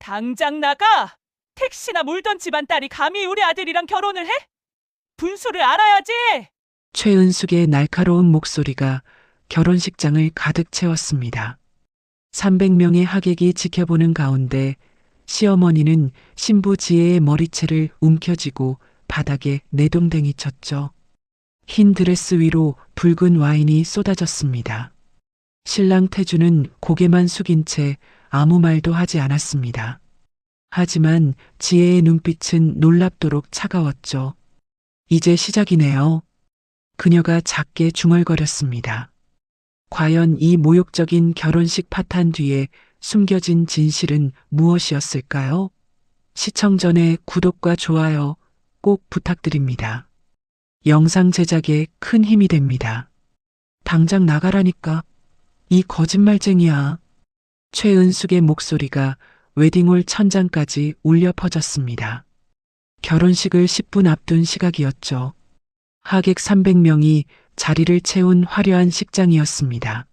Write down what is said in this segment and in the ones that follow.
당장 나가! 택시나 몰던 집안 딸이 감히 우리 아들이랑 결혼을 해? 분수를 알아야지! 최은숙의 날카로운 목소리가 결혼식장을 가득 채웠습니다. 300명의 하객이 지켜보는 가운데 시어머니는 신부 지혜의 머리채를 움켜쥐고 바닥에 내동댕이 쳤죠. 흰 드레스 위로 붉은 와인이 쏟아졌습니다. 신랑 태주는 고개만 숙인 채 아무 말도 하지 않았습니다. 하지만 지혜의 눈빛은 놀랍도록 차가웠죠. 이제 시작이네요. 그녀가 작게 중얼거렸습니다. 과연 이 모욕적인 결혼식 파탄 뒤에 숨겨진 진실은 무엇이었을까요? 시청 전에 구독과 좋아요 꼭 부탁드립니다. 영상 제작에 큰 힘이 됩니다. 당장 나가라니까. 이 거짓말쟁이야. 최은숙의 목소리가 웨딩홀 천장까지 울려 퍼졌습니다. 결혼식을 10분 앞둔 시각이었죠. 하객 300명이 자리를 채운 화려한 식장이었습니다.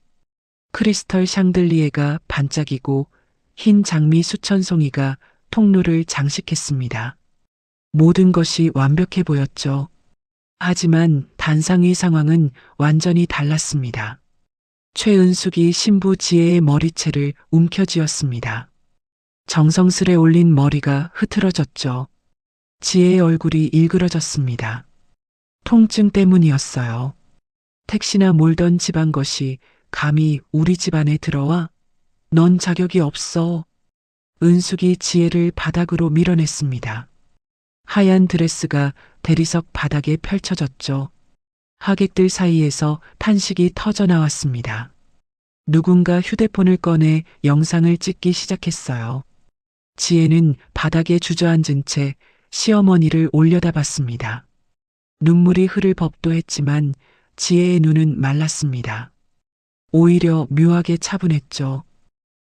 크리스털 샹들리에가 반짝이고 흰 장미 수천 송이가 통로를 장식했습니다. 모든 것이 완벽해 보였죠. 하지만 단상의 상황은 완전히 달랐습니다. 최은숙이 신부 지혜의 머리채를 움켜쥐었습니다. 정성스레 올린 머리가 흐트러졌죠. 지혜의 얼굴이 일그러졌습니다. 통증 때문이었어요. 택시나 몰던 집안 것이 감히 우리 집안에 들어와? 넌 자격이 없어. 은숙이 지혜를 바닥으로 밀어냈습니다. 하얀 드레스가 대리석 바닥에 펼쳐졌죠. 하객들 사이에서 탄식이 터져나왔습니다. 누군가 휴대폰을 꺼내 영상을 찍기 시작했어요. 지혜는 바닥에 주저앉은 채 시어머니를 올려다봤습니다. 눈물이 흐를 법도 했지만 지혜의 눈은 말랐습니다. 오히려 묘하게 차분했죠.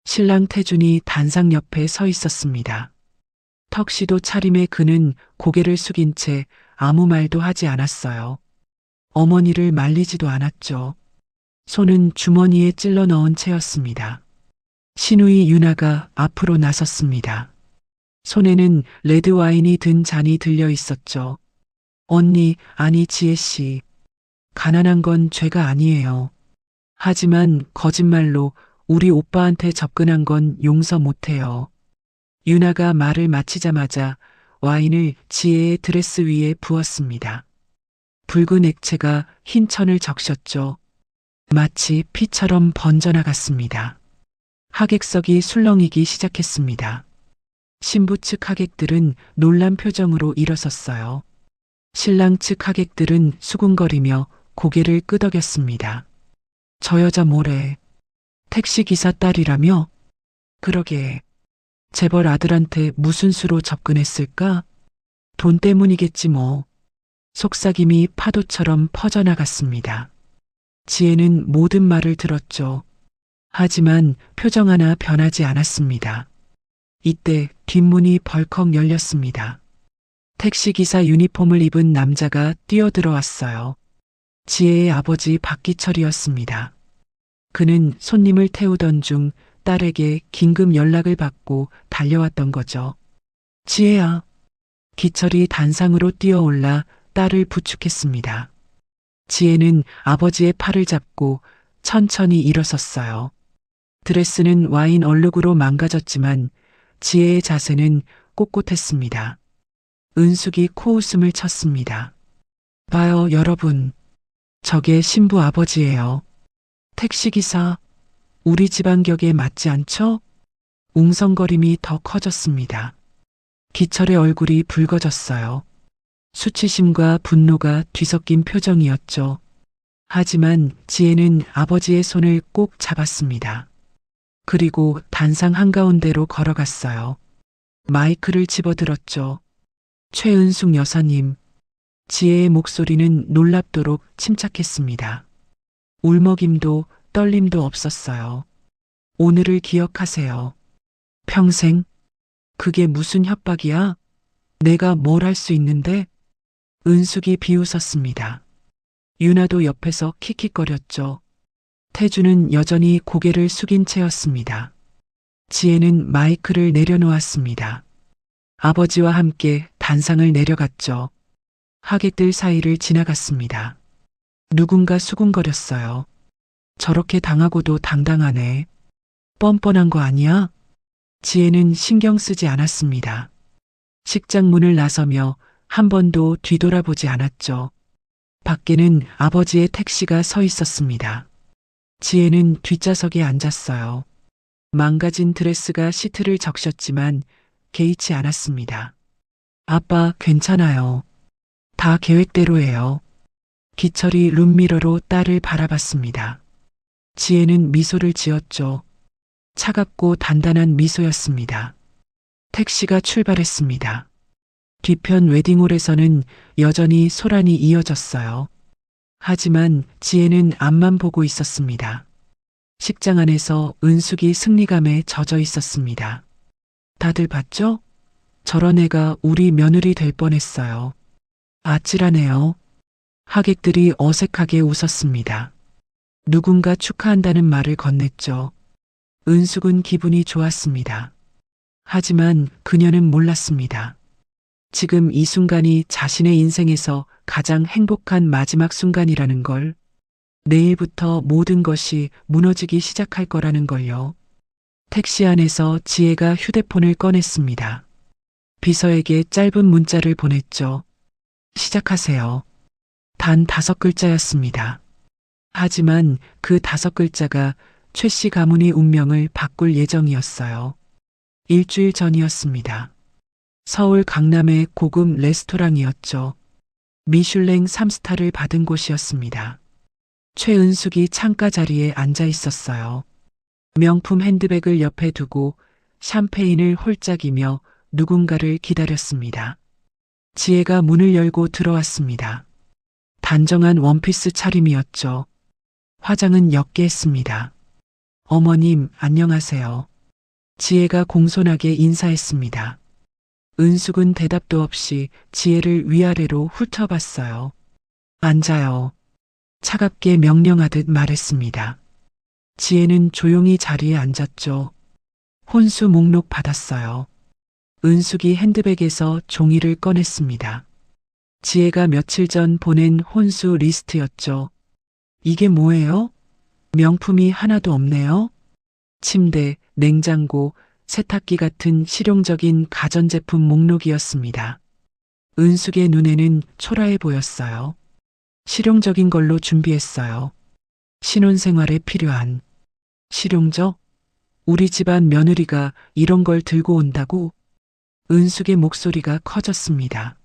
신랑 태준이 단상 옆에 서 있었습니다. 턱시도 차림의 그는 고개를 숙인 채 아무 말도 하지 않았어요. 어머니를 말리지도 않았죠. 손은 주머니에 찔러 넣은 채였습니다. 시누이 유나가 앞으로 나섰습니다. 손에는 레드 와인이 든 잔이 들려 있었죠. 언니, 아니 지혜 씨. 가난한 건 죄가 아니에요. 하지만 거짓말로 우리 오빠한테 접근한 건 용서 못해요. 유나가 말을 마치자마자 와인을 지혜의 드레스 위에 부었습니다. 붉은 액체가 흰 천을 적셨죠. 마치 피처럼 번져나갔습니다. 하객석이 술렁이기 시작했습니다. 신부 측 하객들은 놀란 표정으로 일어섰어요. 신랑 측 하객들은 수군거리며 고개를 끄덕였습니다. 저 여자 뭐래? 택시기사 딸이라며? 그러게. 재벌 아들한테 무슨 수로 접근했을까? 돈 때문이겠지 뭐. 속삭임이 파도처럼 퍼져나갔습니다. 지혜는 모든 말을 들었죠. 하지만 표정 하나 변하지 않았습니다. 이때 뒷문이 벌컥 열렸습니다. 택시기사 유니폼을 입은 남자가 뛰어들어왔어요. 지혜의 아버지 박기철이었습니다. 그는 손님을 태우던 중 딸에게 긴급 연락을 받고 달려왔던 거죠. 지혜야. 기철이 단상으로 뛰어올라 딸을 부축했습니다. 지혜는 아버지의 팔을 잡고 천천히 일어섰어요. 드레스는 와인 얼룩으로 망가졌지만 지혜의 자세는 꼿꼿했습니다. 은숙이 코웃음을 쳤습니다. 봐요, 여러분. 저게 신부 아버지예요. 택시기사, 우리 집안 격에 맞지 않죠? 웅성거림이 더 커졌습니다. 기철의 얼굴이 붉어졌어요. 수치심과 분노가 뒤섞인 표정이었죠. 하지만 지혜는 아버지의 손을 꼭 잡았습니다. 그리고 단상 한가운데로 걸어갔어요. 마이크를 집어들었죠. 최은숙 여사님. 지혜의 목소리는 놀랍도록 침착했습니다. 울먹임도 떨림도 없었어요. 오늘을 기억하세요. 평생? 그게 무슨 협박이야? 내가 뭘 할 수 있는데? 은숙이 비웃었습니다. 유나도 옆에서 킥킥거렸죠. 태주는 여전히 고개를 숙인 채였습니다. 지혜는 마이크를 내려놓았습니다. 아버지와 함께 단상을 내려갔죠. 하객들 사이를 지나갔습니다. 누군가 수군거렸어요. 저렇게 당하고도 당당하네. 뻔뻔한 거 아니야? 지혜는 신경 쓰지 않았습니다. 식장 문을 나서며 한 번도 뒤돌아보지 않았죠. 밖에는 아버지의 택시가 서 있었습니다. 지혜는 뒷좌석에 앉았어요. 망가진 드레스가 시트를 적셨지만 개의치 않았습니다. 아빠, 괜찮아요. 다 계획대로예요. 기철이 룸미러로 딸을 바라봤습니다. 지혜는 미소를 지었죠. 차갑고 단단한 미소였습니다. 택시가 출발했습니다. 뒤편 웨딩홀에서는 여전히 소란이 이어졌어요. 하지만 지혜는 앞만 보고 있었습니다. 식장 안에서 은숙이 승리감에 젖어 있었습니다. 다들 봤죠? 저런 애가 우리 며느리 될 뻔했어요. 아찔하네요. 하객들이 어색하게 웃었습니다. 누군가 축하한다는 말을 건넸죠. 은숙은 기분이 좋았습니다. 하지만 그녀는 몰랐습니다. 지금 이 순간이 자신의 인생에서 가장 행복한 마지막 순간이라는 걸, 내일부터 모든 것이 무너지기 시작할 거라는 걸요. 택시 안에서 지혜가 휴대폰을 꺼냈습니다. 비서에게 짧은 문자를 보냈죠. 시작하세요. 단 5글자였습니다. 하지만 그 5글자가 최 씨 가문의 운명을 바꿀 예정이었어요. 일주일 전이었습니다. 서울 강남의 고급 레스토랑이었죠. 미슐랭 3스타를 받은 곳이었습니다. 최은숙이 창가 자리에 앉아 있었어요. 명품 핸드백을 옆에 두고 샴페인을 홀짝이며 누군가를 기다렸습니다. 지혜가 문을 열고 들어왔습니다. 단정한 원피스 차림이었죠. 화장은 옅게 했습니다. 어머님, 안녕하세요. 지혜가 공손하게 인사했습니다. 은숙은 대답도 없이 지혜를 위아래로 훑어봤어요. 앉아요. 차갑게 명령하듯 말했습니다. 지혜는 조용히 자리에 앉았죠. 혼수 목록 받았어요. 은숙이 핸드백에서 종이를 꺼냈습니다. 지혜가 며칠 전 보낸 혼수 리스트였죠. 이게 뭐예요? 명품이 하나도 없네요. 침대, 냉장고, 세탁기 같은 실용적인 가전제품 목록이었습니다. 은숙의 눈에는 초라해 보였어요. 실용적인 걸로 준비했어요. 신혼생활에 필요한. 실용적? 우리 집안 며느리가 이런 걸 들고 온다고? 은숙의 목소리가 커졌습니다.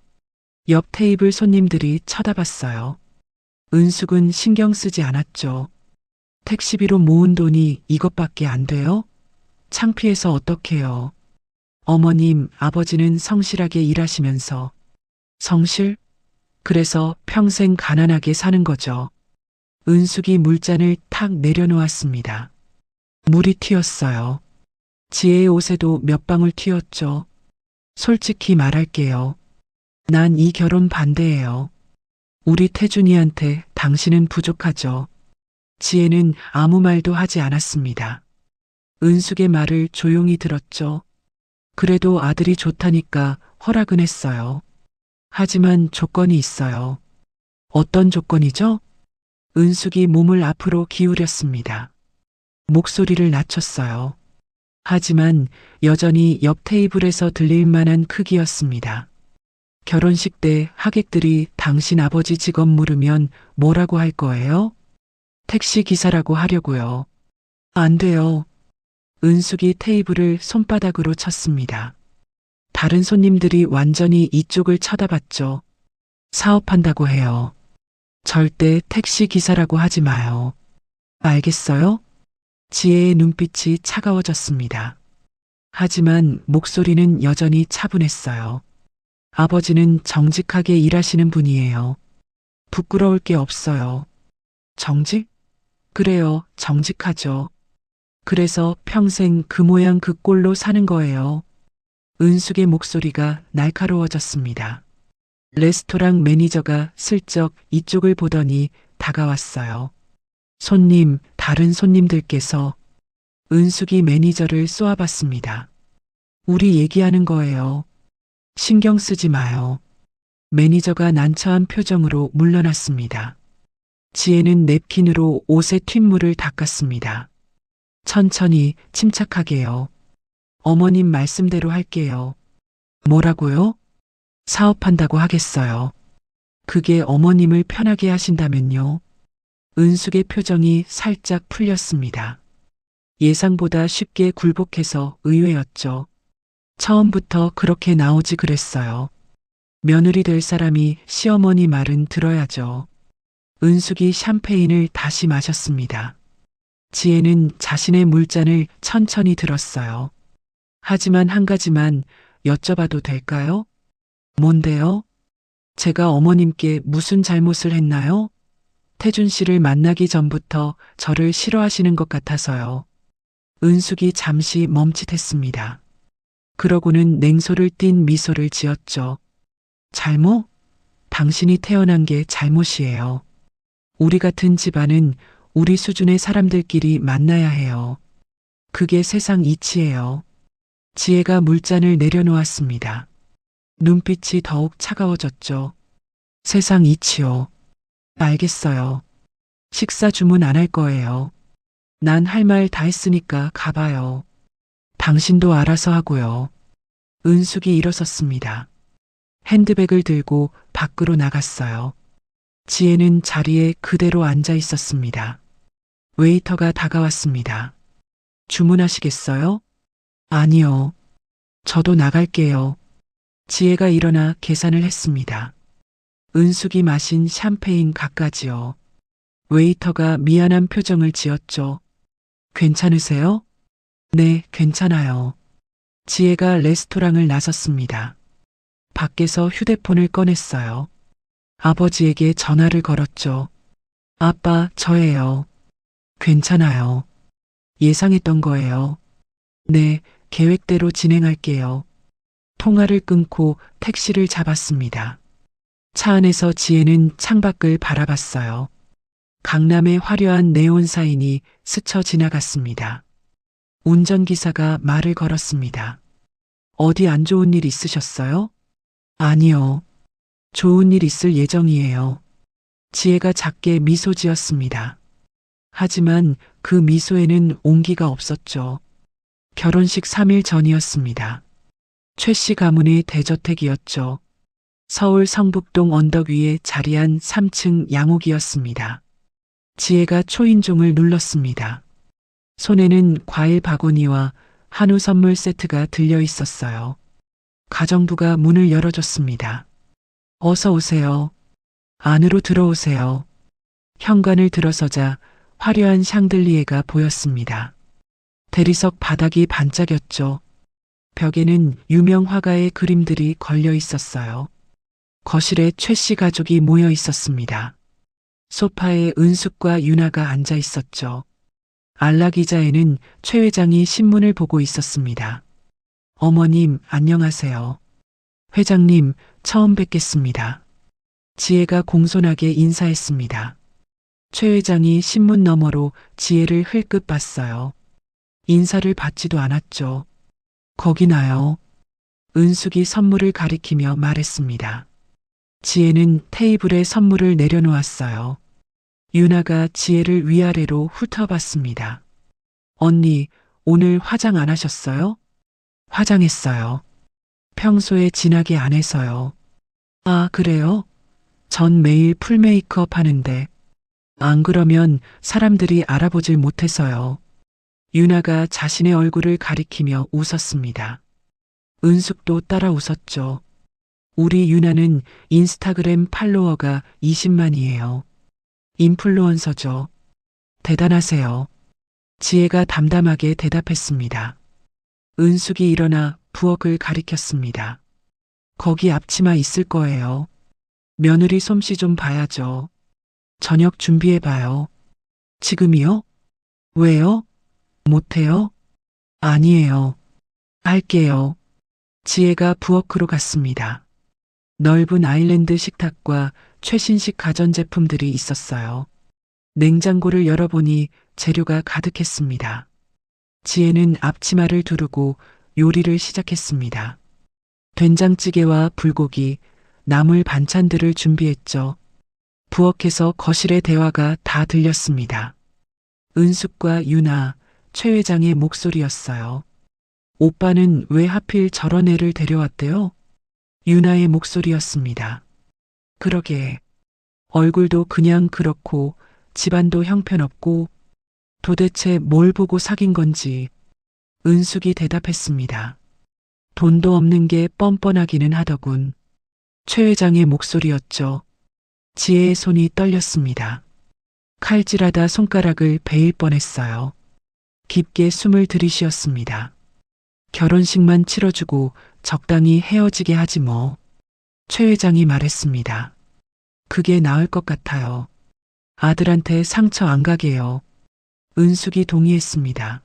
옆 테이블 손님들이 쳐다봤어요. 은숙은 신경 쓰지 않았죠. 택시비로 모은 돈이 이것밖에 안 돼요? 창피해서 어떡해요. 어머님, 아버지는 성실하게 일하시면서. 성실? 그래서 평생 가난하게 사는 거죠. 은숙이 물잔을 탁 내려놓았습니다. 물이 튀었어요. 지혜의 옷에도 몇 방울 튀었죠. 솔직히 말할게요. 난 이 결혼 반대예요. 우리 태준이한테 당신은 부족하죠. 지혜는 아무 말도 하지 않았습니다. 은숙의 말을 조용히 들었죠. 그래도 아들이 좋다니까 허락은 했어요. 하지만 조건이 있어요. 어떤 조건이죠? 은숙이 몸을 앞으로 기울였습니다. 목소리를 낮췄어요. 하지만 여전히 옆 테이블에서 들릴 만한 크기였습니다. 결혼식 때 하객들이 당신 아버지 직업 물으면 뭐라고 할 거예요? 택시 기사라고 하려고요. 안 돼요. 은숙이 테이블을 손바닥으로 쳤습니다. 다른 손님들이 완전히 이쪽을 쳐다봤죠. 사업한다고 해요. 절대 택시 기사라고 하지 마요. 알겠어요? 지혜의 눈빛이 차가워졌습니다. 하지만 목소리는 여전히 차분했어요. 아버지는 정직하게 일하시는 분이에요. 부끄러울 게 없어요. 정직? 그래요, 정직하죠. 그래서 평생 그 모양 그 꼴로 사는 거예요. 은숙의 목소리가 날카로워졌습니다. 레스토랑 매니저가 슬쩍 이쪽을 보더니 다가왔어요. 손님, 다른 손님들께서. 은숙이 매니저를 쏘아봤습니다. 우리 얘기하는 거예요. 신경 쓰지 마요. 매니저가 난처한 표정으로 물러났습니다. 지혜는 냅킨으로 옷에 튑물을 닦았습니다. 천천히 침착하게요. 어머님 말씀대로 할게요. 뭐라고요? 사업한다고 하겠어요. 그게 어머님을 편하게 하신다면요. 은숙의 표정이 살짝 풀렸습니다. 예상보다 쉽게 굴복해서 의외였죠. 처음부터 그렇게 나오지 그랬어요. 며느리 될 사람이 시어머니 말은 들어야죠. 은숙이 샴페인을 다시 마셨습니다. 지혜는 자신의 물잔을 천천히 들었어요. 하지만 한 가지만 여쭤봐도 될까요? 뭔데요? 제가 어머님께 무슨 잘못을 했나요? 태준 씨를 만나기 전부터 저를 싫어하시는 것 같아서요. 은숙이 잠시 멈칫했습니다. 그러고는 냉소를 띤 미소를 지었죠. 잘못? 당신이 태어난 게 잘못이에요. 우리 같은 집안은 우리 수준의 사람들끼리 만나야 해요. 그게 세상 이치예요. 지혜가 물잔을 내려놓았습니다. 눈빛이 더욱 차가워졌죠. 세상 이치요. 알겠어요. 식사 주문 안 할 거예요. 난 할 말 다 했으니까 가봐요. 당신도 알아서 하고요. 은숙이 일어섰습니다. 핸드백을 들고 밖으로 나갔어요. 지혜는 자리에 그대로 앉아 있었습니다. 웨이터가 다가왔습니다. 주문하시겠어요? 아니요. 저도 나갈게요. 지혜가 일어나 계산을 했습니다. 은숙이 마신 샴페인 갖가지요. 웨이터가 미안한 표정을 지었죠. 괜찮으세요? 네, 괜찮아요. 지혜가 레스토랑을 나섰습니다. 밖에서 휴대폰을 꺼냈어요. 아버지에게 전화를 걸었죠. 아빠, 저예요. 괜찮아요. 예상했던 거예요. 네, 계획대로 진행할게요. 통화를 끊고 택시를 잡았습니다. 차 안에서 지혜는 창밖을 바라봤어요. 강남의 화려한 네온 사인이 스쳐 지나갔습니다. 운전기사가 말을 걸었습니다. 어디 안 좋은 일 있으셨어요? 아니요. 좋은 일 있을 예정이에요. 지혜가 작게 미소 지었습니다. 하지만 그 미소에는 온기가 없었죠. 결혼식 3일 전이었습니다. 최 씨 가문의 대저택이었죠. 서울 성북동 언덕 위에 자리한 3층 양옥이었습니다. 지혜가 초인종을 눌렀습니다. 손에는 과일 바구니와 한우 선물 세트가 들려 있었어요. 가정부가 문을 열어줬습니다. 어서 오세요. 안으로 들어오세요. 현관을 들어서자 화려한 샹들리에가 보였습니다. 대리석 바닥이 반짝였죠. 벽에는 유명 화가의 그림들이 걸려 있었어요. 거실에 최 씨 가족이 모여 있었습니다. 소파에 은숙과 윤아가 앉아 있었죠. 안락의자에는 최 회장이 신문을 보고 있었습니다. 어머님, 안녕하세요. 회장님, 처음 뵙겠습니다. 지혜가 공손하게 인사했습니다. 최 회장이 신문 너머로 지혜를 흘끗 봤어요. 인사를 받지도 않았죠. 거기 나요. 은숙이 선물을 가리키며 말했습니다. 지혜는 테이블에 선물을 내려놓았어요. 윤아가 지혜를 위아래로 훑어봤습니다. 언니, 오늘 화장 안 하셨어요? 화장했어요. 평소에 진하게 안 해서요. 아, 그래요? 전 매일 풀 메이크업 하는데. 안 그러면 사람들이 알아보질 못해서요. 윤아가 자신의 얼굴을 가리키며 웃었습니다. 은숙도 따라 웃었죠. 우리 윤아는 인스타그램 팔로워가 20만이에요. 인플루언서죠. 대단하세요. 지혜가 담담하게 대답했습니다. 은숙이 일어나 부엌을 가리켰습니다. 거기 앞치마 있을 거예요. 며느리 솜씨 좀 봐야죠. 저녁 준비해봐요. 지금이요? 왜요? 못해요? 아니에요. 할게요. 지혜가 부엌으로 갔습니다. 넓은 아일랜드 식탁과 최신식 가전제품들이 있었어요. 냉장고를 열어보니 재료가 가득했습니다. 지혜는 앞치마를 두르고 요리를 시작했습니다. 된장찌개와 불고기, 나물 반찬들을 준비했죠. 부엌에서 거실의 대화가 다 들렸습니다. 은숙과 유나, 최 회장의 목소리였어요. 오빠는 왜 하필 저런 애를 데려왔대요? 유나의 목소리였습니다. 그러게. 얼굴도 그냥 그렇고 집안도 형편없고 도대체 뭘 보고 사귄 건지 은숙이 대답했습니다. 돈도 없는 게 뻔뻔하기는 하더군. 최 회장의 목소리였죠. 지혜의 손이 떨렸습니다. 칼질하다 손가락을 베일 뻔했어요. 깊게 숨을 들이쉬었습니다. 결혼식만 치러주고 적당히 헤어지게 하지 뭐. 최 회장이 말했습니다. 그게 나을 것 같아요. 아들한테 상처 안 가게요. 은숙이 동의했습니다.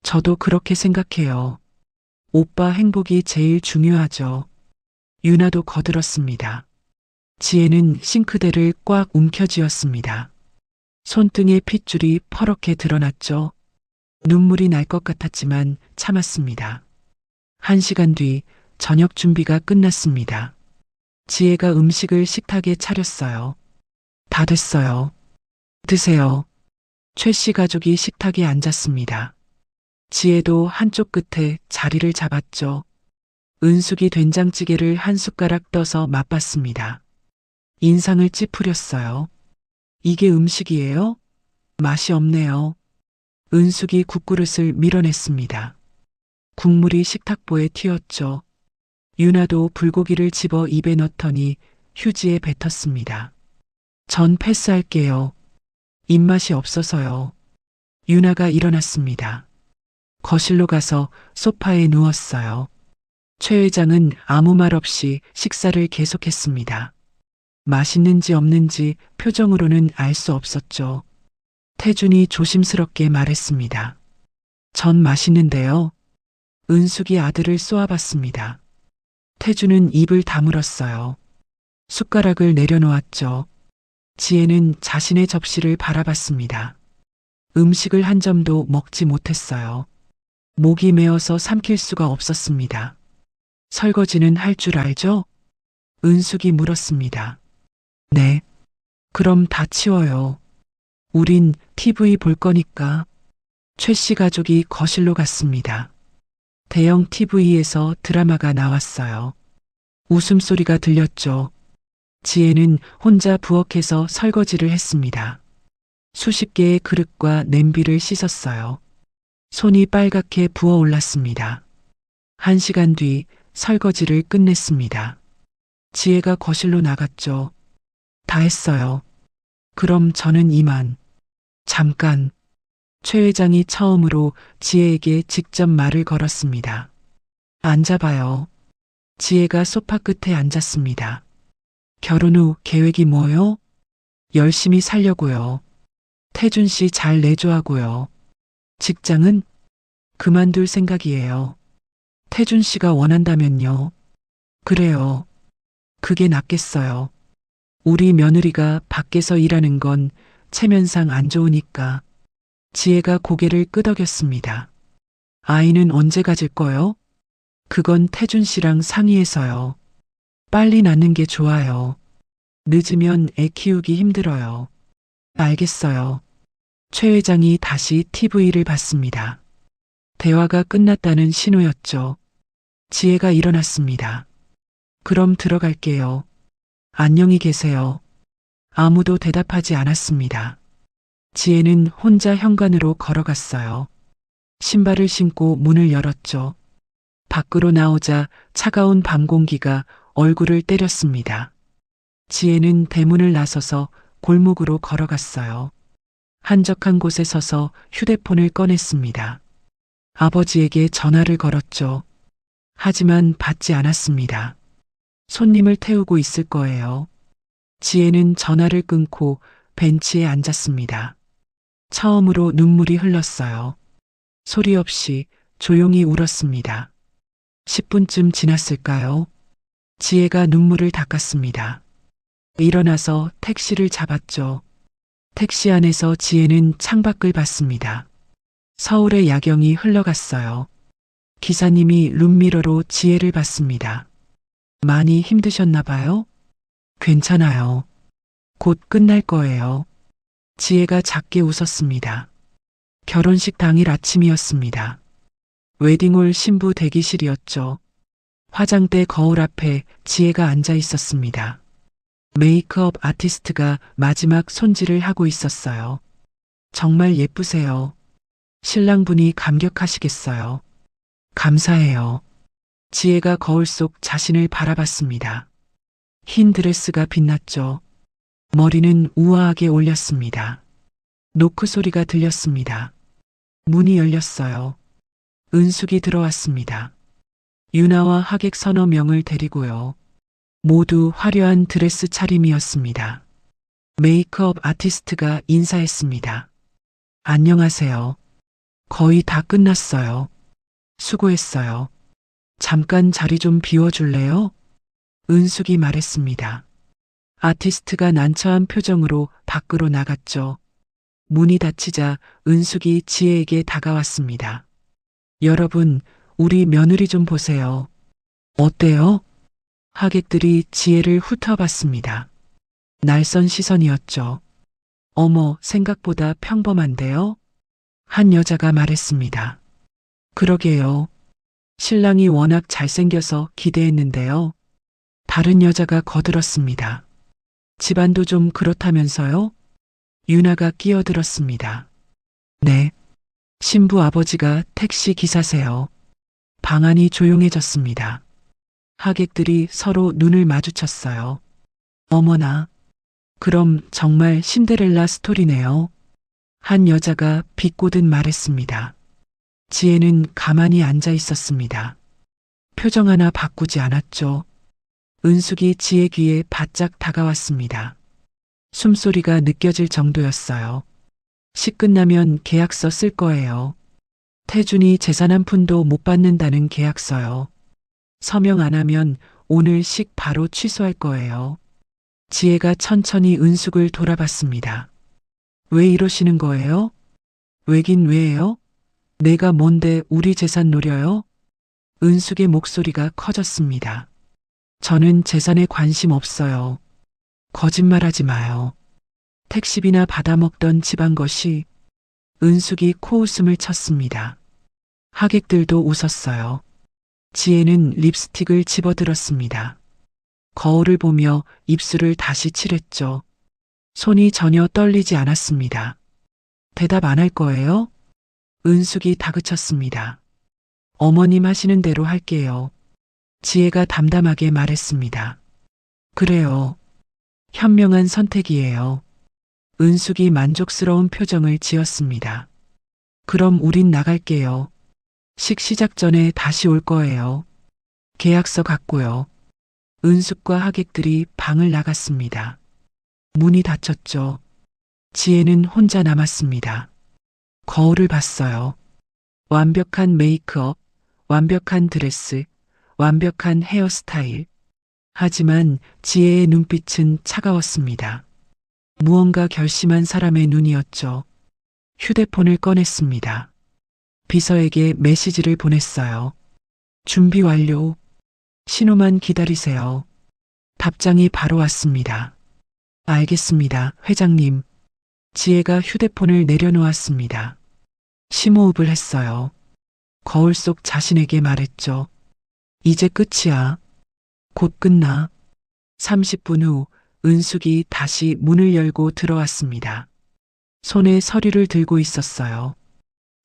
저도 그렇게 생각해요. 오빠 행복이 제일 중요하죠. 유나도 거들었습니다. 지혜는 싱크대를 꽉 움켜쥐었습니다. 손등에 핏줄이 퍼렇게 드러났죠. 눈물이 날 것 같았지만 참았습니다. 1시간 뒤 저녁 준비가 끝났습니다. 지혜가 음식을 식탁에 차렸어요. 다 됐어요. 드세요. 최 씨 가족이 식탁에 앉았습니다. 지혜도 한쪽 끝에 자리를 잡았죠. 은숙이 된장찌개를 한 숟가락 떠서 맛봤습니다. 인상을 찌푸렸어요. 이게 음식이에요? 맛이 없네요. 은숙이 국그릇을 밀어냈습니다. 국물이 식탁보에 튀었죠. 유나도 불고기를 집어 입에 넣더니 휴지에 뱉었습니다. 전 패스할게요. 입맛이 없어서요. 유나가 일어났습니다. 거실로 가서 소파에 누웠어요. 최 회장은 아무 말 없이 식사를 계속했습니다. 맛있는지 없는지 표정으로는 알 수 없었죠. 태준이 조심스럽게 말했습니다. 전 맛있는데요. 은숙이 아들을 쏘아봤습니다. 태준은 입을 다물었어요. 숟가락을 내려놓았죠. 지혜는 자신의 접시를 바라봤습니다. 음식을 한 점도 먹지 못했어요. 목이 메어서 삼킬 수가 없었습니다. 설거지는 할 줄 알죠? 은숙이 물었습니다. 네. 그럼 다 치워요. 우린 TV 볼 거니까. 최 씨 가족이 거실로 갔습니다. 대형 TV에서 드라마가 나왔어요. 웃음소리가 들렸죠. 지혜는 혼자 부엌에서 설거지를 했습니다. 수십 개의 그릇과 냄비를 씻었어요. 손이 빨갛게 부어올랐습니다. 1시간 뒤 설거지를 끝냈습니다. 지혜가 거실로 나갔죠. 다 했어요. 그럼 저는 이만. 잠깐. 최 회장이 처음으로 지혜에게 직접 말을 걸었습니다. 앉아봐요. 지혜가 소파 끝에 앉았습니다. 결혼 후 계획이 뭐요? 열심히 살려고요. 태준 씨 잘 내조하고요. 직장은? 그만둘 생각이에요. 태준 씨가 원한다면요. 그래요. 그게 낫겠어요. 우리 며느리가 밖에서 일하는 건 체면상 안 좋으니까. 지혜가 고개를 끄덕였습니다. 아이는 언제 가질 거요? 그건 태준 씨랑 상의해서요. 빨리 낳는 게 좋아요. 늦으면 애 키우기 힘들어요. 알겠어요. 최 회장이 다시 TV를 봤습니다. 대화가 끝났다는 신호였죠. 지혜가 일어났습니다. 그럼 들어갈게요. 안녕히 계세요. 아무도 대답하지 않았습니다. 지혜는 혼자 현관으로 걸어갔어요. 신발을 신고 문을 열었죠. 밖으로 나오자 차가운 밤 공기가 얼굴을 때렸습니다. 지혜는 대문을 나서서 골목으로 걸어갔어요. 한적한 곳에 서서 휴대폰을 꺼냈습니다. 아버지에게 전화를 걸었죠. 하지만 받지 않았습니다. 손님을 태우고 있을 거예요. 지혜는 전화를 끊고 벤치에 앉았습니다. 처음으로 눈물이 흘렀어요. 소리 없이 조용히 울었습니다. 10분쯤 지났을까요? 지혜가 눈물을 닦았습니다. 일어나서 택시를 잡았죠. 택시 안에서 지혜는 창밖을 봤습니다. 서울의 야경이 흘러갔어요. 기사님이 룸미러로 지혜를 봤습니다. 많이 힘드셨나 봐요? 괜찮아요. 곧 끝날 거예요. 지혜가 작게 웃었습니다. 결혼식 당일 아침이었습니다. 웨딩홀 신부 대기실이었죠. 화장대 거울 앞에 지혜가 앉아 있었습니다. 메이크업 아티스트가 마지막 손질을 하고 있었어요. 정말 예쁘세요. 신랑분이 감격하시겠어요. 감사해요. 지혜가 거울 속 자신을 바라봤습니다. 흰 드레스가 빛났죠. 머리는 우아하게 올렸습니다. 노크 소리가 들렸습니다. 문이 열렸어요. 은숙이 들어왔습니다. 유나와 하객 서너 명을 데리고요. 모두 화려한 드레스 차림이었습니다. 메이크업 아티스트가 인사했습니다. 안녕하세요. 거의 다 끝났어요. 수고했어요. 잠깐 자리 좀 비워줄래요? 은숙이 말했습니다. 아티스트가 난처한 표정으로 밖으로 나갔죠. 문이 닫히자 은숙이 지혜에게 다가왔습니다. 여러분, 우리 며느리 좀 보세요. 어때요? 하객들이 지혜를 훑어봤습니다. 날선 시선이었죠. 어머, 생각보다 평범한데요? 한 여자가 말했습니다. 그러게요. 신랑이 워낙 잘생겨서 기대했는데요. 다른 여자가 거들었습니다. 집안도 좀 그렇다면서요? 유나가 끼어들었습니다. 네. 신부 아버지가 택시 기사세요. 방 안이 조용해졌습니다. 하객들이 서로 눈을 마주쳤어요. 어머나. 그럼 정말 신데렐라 스토리네요. 한 여자가 비꼬듯 말했습니다. 지혜는 가만히 앉아 있었습니다. 표정 하나 바꾸지 않았죠. 은숙이 지혜 귀에 바짝 다가왔습니다. 숨소리가 느껴질 정도였어요. 식 끝나면 계약서 쓸 거예요. 태준이 재산 한 푼도 못 받는다는 계약서요. 서명 안 하면 오늘 식 바로 취소할 거예요. 지혜가 천천히 은숙을 돌아봤습니다. 왜 이러시는 거예요? 왜긴 왜예요? 내가 뭔데 우리 재산 노려요? 은숙의 목소리가 커졌습니다. 저는 재산에 관심 없어요. 거짓말하지 마요. 택시비나 받아먹던 집안 것이. 은숙이 코웃음을 쳤습니다. 하객들도 웃었어요. 지혜는 립스틱을 집어들었습니다. 거울을 보며 입술을 다시 칠했죠. 손이 전혀 떨리지 않았습니다. 대답 안 할 거예요? 은숙이 다그쳤습니다. 어머님 하시는 대로 할게요. 지혜가 담담하게 말했습니다. 그래요. 현명한 선택이에요. 은숙이 만족스러운 표정을 지었습니다. 그럼 우린 나갈게요. 식 시작 전에 다시 올 거예요. 계약서 갖고요. 은숙과 하객들이 방을 나갔습니다. 문이 닫혔죠. 지혜는 혼자 남았습니다. 거울을 봤어요. 완벽한 메이크업, 완벽한 드레스, 완벽한 헤어스타일. 하지만 지혜의 눈빛은 차가웠습니다. 무언가 결심한 사람의 눈이었죠. 휴대폰을 꺼냈습니다. 비서에게 메시지를 보냈어요. 준비 완료. 신호만 기다리세요. 답장이 바로 왔습니다. 알겠습니다, 회장님. 지혜가 휴대폰을 내려놓았습니다. 심호흡을 했어요. 거울 속 자신에게 말했죠. 이제 끝이야. 곧 끝나. 30분 후 은숙이 다시 문을 열고 들어왔습니다. 손에 서류를 들고 있었어요.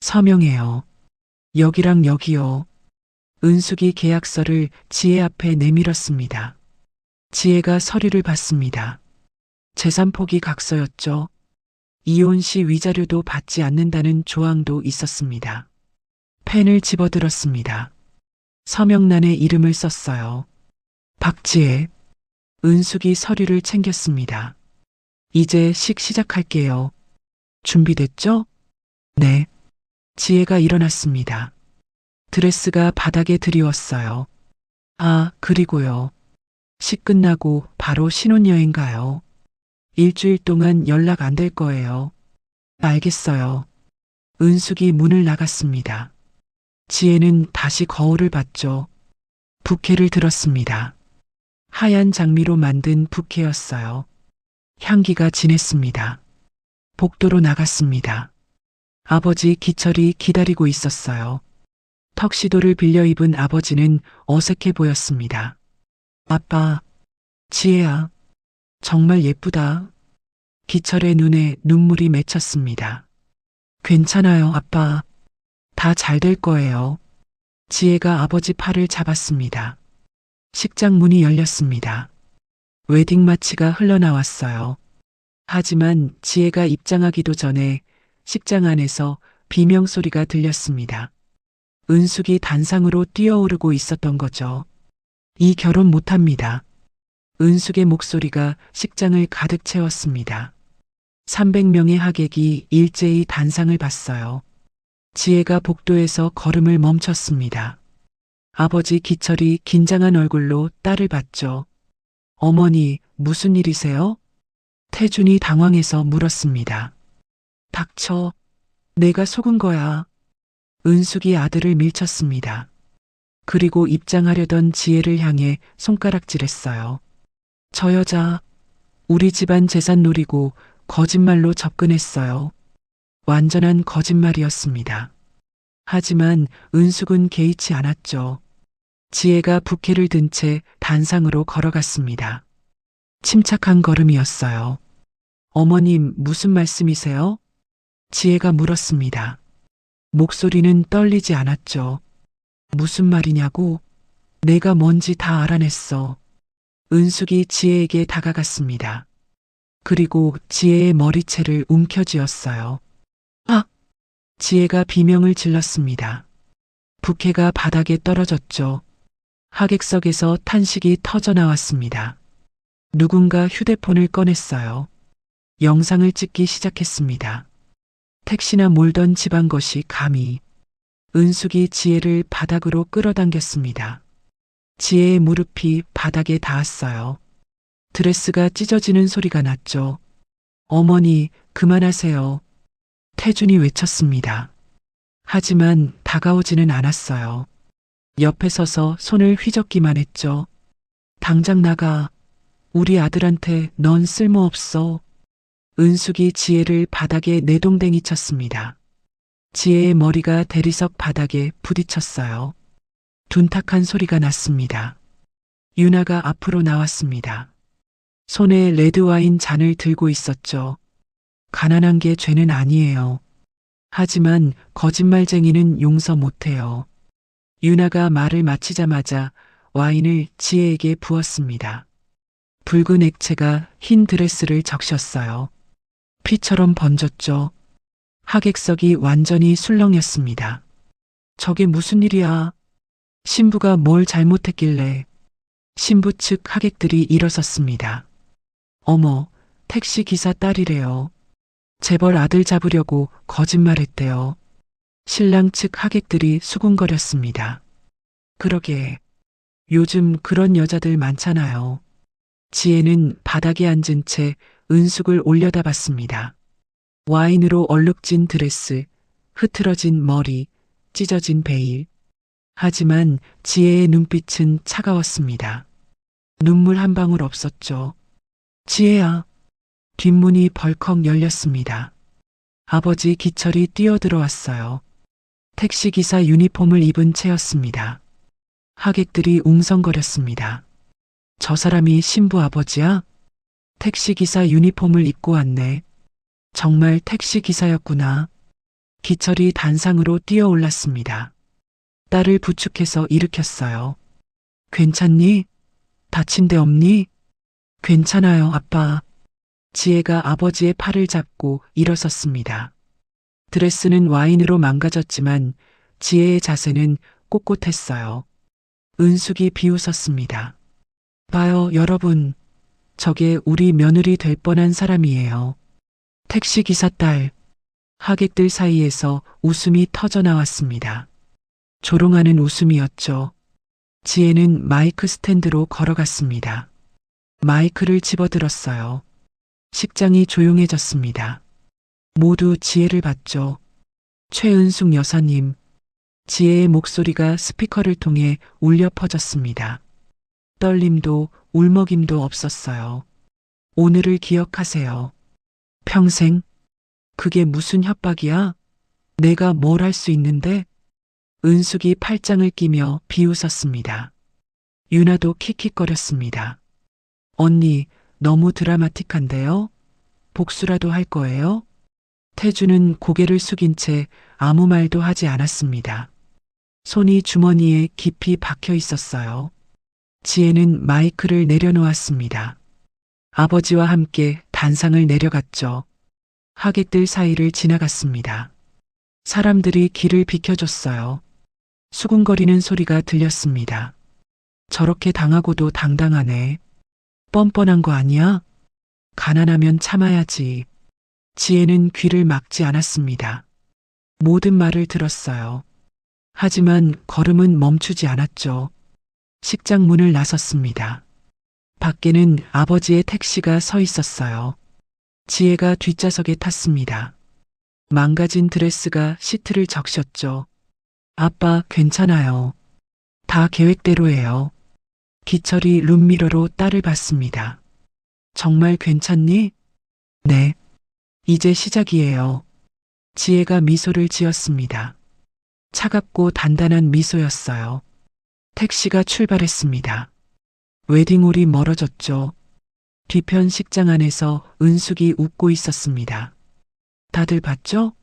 서명해요. 여기랑 여기요. 은숙이 계약서를 지혜 앞에 내밀었습니다. 지혜가 서류를 봤습니다. 재산 포기 각서였죠. 이혼 시 위자료도 받지 않는다는 조항도 있었습니다. 펜을 집어들었습니다. 서명란에 이름을 썼어요. 박지혜. 은숙이 서류를 챙겼습니다. 이제 식 시작할게요. 준비됐죠? 네. 지혜가 일어났습니다. 드레스가 바닥에 드리웠어요. 아, 그리고요. 식 끝나고 바로 신혼여행 가요. 일주일 동안 연락 안 될 거예요. 알겠어요. 은숙이 문을 나갔습니다. 지혜는 다시 거울을 봤죠. 부케를 들었습니다. 하얀 장미로 만든 부케였어요. 향기가 진했습니다. 복도로 나갔습니다. 아버지 기철이 기다리고 있었어요. 턱시도를 빌려 입은 아버지는 어색해 보였습니다. 아빠, 지혜야, 정말 예쁘다. 기철의 눈에 눈물이 맺혔습니다. 괜찮아요, 아빠. 다 잘 될 거예요. 지혜가 아버지 팔을 잡았습니다. 식장 문이 열렸습니다. 웨딩 마치가 흘러나왔어요. 하지만 지혜가 입장하기도 전에 식장 안에서 비명 소리가 들렸습니다. 은숙이 단상으로 뛰어오르고 있었던 거죠. 이 결혼 못합니다. 은숙의 목소리가 식장을 가득 채웠습니다. 300명의 하객이 일제히 단상을 봤어요. 지혜가 복도에서 걸음을 멈췄습니다. 아버지 기철이 긴장한 얼굴로 딸을 봤죠. 어머니, 무슨 일이세요? 태준이 당황해서 물었습니다. 닥쳐. 내가 속은 거야. 은숙이 아들을 밀쳤습니다. 그리고 입장하려던 지혜를 향해 손가락질했어요. 저 여자, 우리 집안 재산 노리고 거짓말로 접근했어요. 완전한 거짓말이었습니다. 하지만 은숙은 개의치 않았죠. 지혜가 부케를 든 채 단상으로 걸어갔습니다. 침착한 걸음이었어요. 어머님, 무슨 말씀이세요? 지혜가 물었습니다. 목소리는 떨리지 않았죠. 무슨 말이냐고? 내가 뭔지 다 알아냈어. 은숙이 지혜에게 다가갔습니다. 그리고 지혜의 머리채를 움켜쥐었어요. 아! 지혜가 비명을 질렀습니다. 부케가 바닥에 떨어졌죠. 하객석에서 탄식이 터져 나왔습니다. 누군가 휴대폰을 꺼냈어요. 영상을 찍기 시작했습니다. 택시나 몰던 집안 것이 감히. 은숙이 지혜를 바닥으로 끌어당겼습니다. 지혜의 무릎이 바닥에 닿았어요. 드레스가 찢어지는 소리가 났죠. 어머니, 그만하세요. 태준이 외쳤습니다. 하지만 다가오지는 않았어요. 옆에 서서 손을 휘젓기만 했죠. 당장 나가. 우리 아들한테 넌 쓸모없어. 은숙이 지혜를 바닥에 내동댕이 쳤습니다. 지혜의 머리가 대리석 바닥에 부딪혔어요. 둔탁한 소리가 났습니다. 유나가 앞으로 나왔습니다. 손에 레드와인 잔을 들고 있었죠. 가난한 게 죄는 아니에요. 하지만 거짓말쟁이는 용서 못해요. 유나가 말을 마치자마자 와인을 지혜에게 부었습니다. 붉은 액체가 흰 드레스를 적셨어요. 피처럼 번졌죠. 하객석이 완전히 술렁였습니다. 저게 무슨 일이야? 신부가 뭘 잘못했길래? 신부 측 하객들이 일어섰습니다. 어머, 택시 기사 딸이래요. 재벌 아들 잡으려고 거짓말했대요. 신랑 측 하객들이 수군거렸습니다. 그러게, 요즘 그런 여자들 많잖아요. 지혜는 바닥에 앉은 채 은숙을 올려다봤습니다. 와인으로 얼룩진 드레스, 흐트러진 머리, 찢어진 베일. 하지만 지혜의 눈빛은 차가웠습니다. 눈물 한 방울 없었죠. 지혜야. 뒷문이 벌컥 열렸습니다. 아버지 기철이 뛰어들어왔어요. 택시기사 유니폼을 입은 채였습니다. 하객들이 웅성거렸습니다. 저 사람이 신부 아버지야? 택시기사 유니폼을 입고 왔네. 정말 택시기사였구나. 기철이 단상으로 뛰어올랐습니다. 딸을 부축해서 일으켰어요. 괜찮니? 다친 데 없니? 괜찮아요, 아빠. 지혜가 아버지의 팔을 잡고 일어섰습니다. 드레스는 와인으로 망가졌지만 지혜의 자세는 꼿꼿했어요. 은숙이 비웃었습니다. 봐요, 여러분. 저게 우리 며느리 될 뻔한 사람이에요. 택시기사 딸. 하객들 사이에서 웃음이 터져 나왔습니다. 조롱하는 웃음이었죠. 지혜는 마이크 스탠드로 걸어갔습니다. 마이크를 집어들었어요. 식장이 조용해졌습니다. 모두 지혜를 봤죠. 최은숙 여사님. 지혜의 목소리가 스피커를 통해 울려 퍼졌습니다. 떨림도 울먹임도 없었어요. 오늘을 기억하세요. 평생? 그게 무슨 협박이야? 내가 뭘 할 수 있는데? 은숙이 팔짱을 끼며 비웃었습니다. 유나도 킥킥거렸습니다. 언니, 너무 드라마틱한데요? 복수라도 할 거예요? 태주는 고개를 숙인 채 아무 말도 하지 않았습니다. 손이 주머니에 깊이 박혀 있었어요. 지혜는 마이크를 내려놓았습니다. 아버지와 함께 단상을 내려갔죠. 하객들 사이를 지나갔습니다. 사람들이 길을 비켜줬어요. 수군거리는 소리가 들렸습니다. 저렇게 당하고도 당당하네. 뻔뻔한 거 아니야? 가난하면 참아야지. 지혜는 귀를 막지 않았습니다. 모든 말을 들었어요. 하지만 걸음은 멈추지 않았죠. 식장 문을 나섰습니다. 밖에는 아버지의 택시가 서 있었어요. 지혜가 뒷좌석에 탔습니다. 망가진 드레스가 시트를 적셨죠. 아빠, 괜찮아요. 다 계획대로예요. 기철이 룸미러로 딸을 봤습니다. 정말 괜찮니? 네. 이제 시작이에요. 지혜가 미소를 지었습니다. 차갑고 단단한 미소였어요. 택시가 출발했습니다. 웨딩홀이 멀어졌죠. 뒤편 식장 안에서 은숙이 웃고 있었습니다. 다들 봤죠?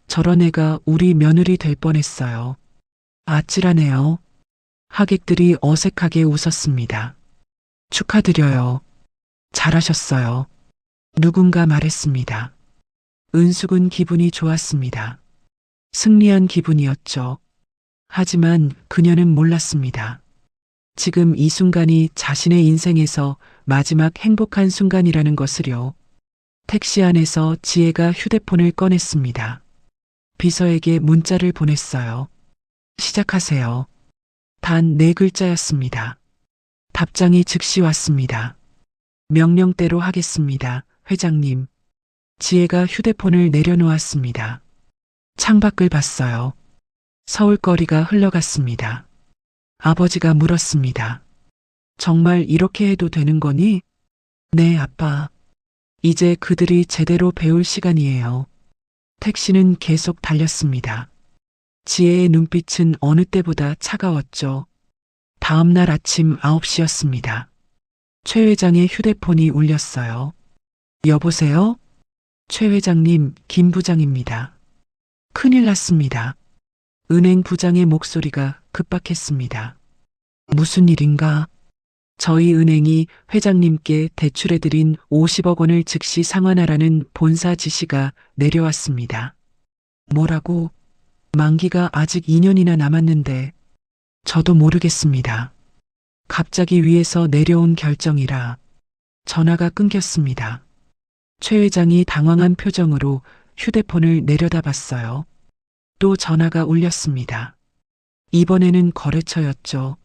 저런 애가 우리 며느리 될 뻔했어요. 아찔하네요. 하객들이 어색하게 웃었습니다. 축하드려요. 잘하셨어요. 누군가 말했습니다. 은숙은 기분이 좋았습니다. 승리한 기분이었죠. 하지만 그녀는 몰랐습니다. 지금 이 순간이 자신의 인생에서 마지막 행복한 순간이라는 것을요. 택시 안에서 지혜가 휴대폰을 꺼냈습니다. 비서에게 문자를 보냈어요. 시작하세요. 단 4글자였습니다. 답장이 즉시 왔습니다. 명령대로 하겠습니다, 회장님. 지혜가 휴대폰을 내려놓았습니다. 창밖을 봤어요. 서울거리가 흘러갔습니다. 아버지가 물었습니다. 정말 이렇게 해도 되는 거니? 네, 아빠. 이제 그들이 제대로 배울 시간이에요. 택시는 계속 달렸습니다. 지혜의 눈빛은 어느 때보다 차가웠죠. 다음 날 아침 9시였습니다. 최 회장의 휴대폰이 울렸어요. 여보세요? 최 회장님, 김 부장입니다. 큰일 났습니다. 은행 부장의 목소리가 급박했습니다. 무슨 일인가? 저희 은행이 회장님께 대출해드린 50억 원을 즉시 상환하라는 본사 지시가 내려왔습니다. 뭐라고? 만기가 아직 2년이나 남았는데 저도 모르겠습니다. 갑자기 위에서 내려온 결정이라 전화가 끊겼습니다. 최 회장이 당황한 표정으로 휴대폰을 내려다봤어요. 또 전화가 울렸습니다. 이번에는 거래처였죠.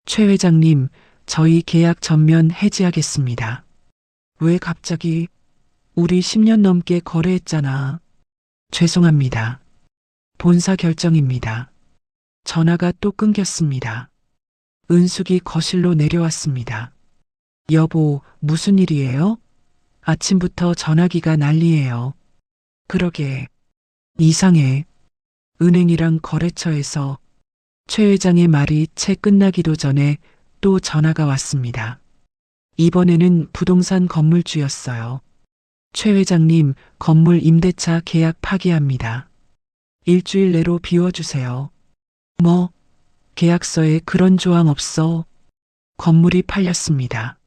최 회장님, 저희 계약 전면 해지하겠습니다. 왜 갑자기? 우리 10년 넘게 거래했잖아. 죄송합니다. 본사 결정입니다. 전화가 또 끊겼습니다. 은숙이 거실로 내려왔습니다. 여보, 무슨 일이에요? 아침부터 전화기가 난리예요. 그러게. 이상해. 은행이랑 거래처에서 최 회장의 말이 채 끝나기도 전에 또 전화가 왔습니다. 이번에는 부동산 건물주였어요. 최 회장님, 건물 임대차 계약 파기합니다. 일주일 내로 비워주세요. 뭐? 계약서에 그런 조항 없어. 건물이 팔렸습니다.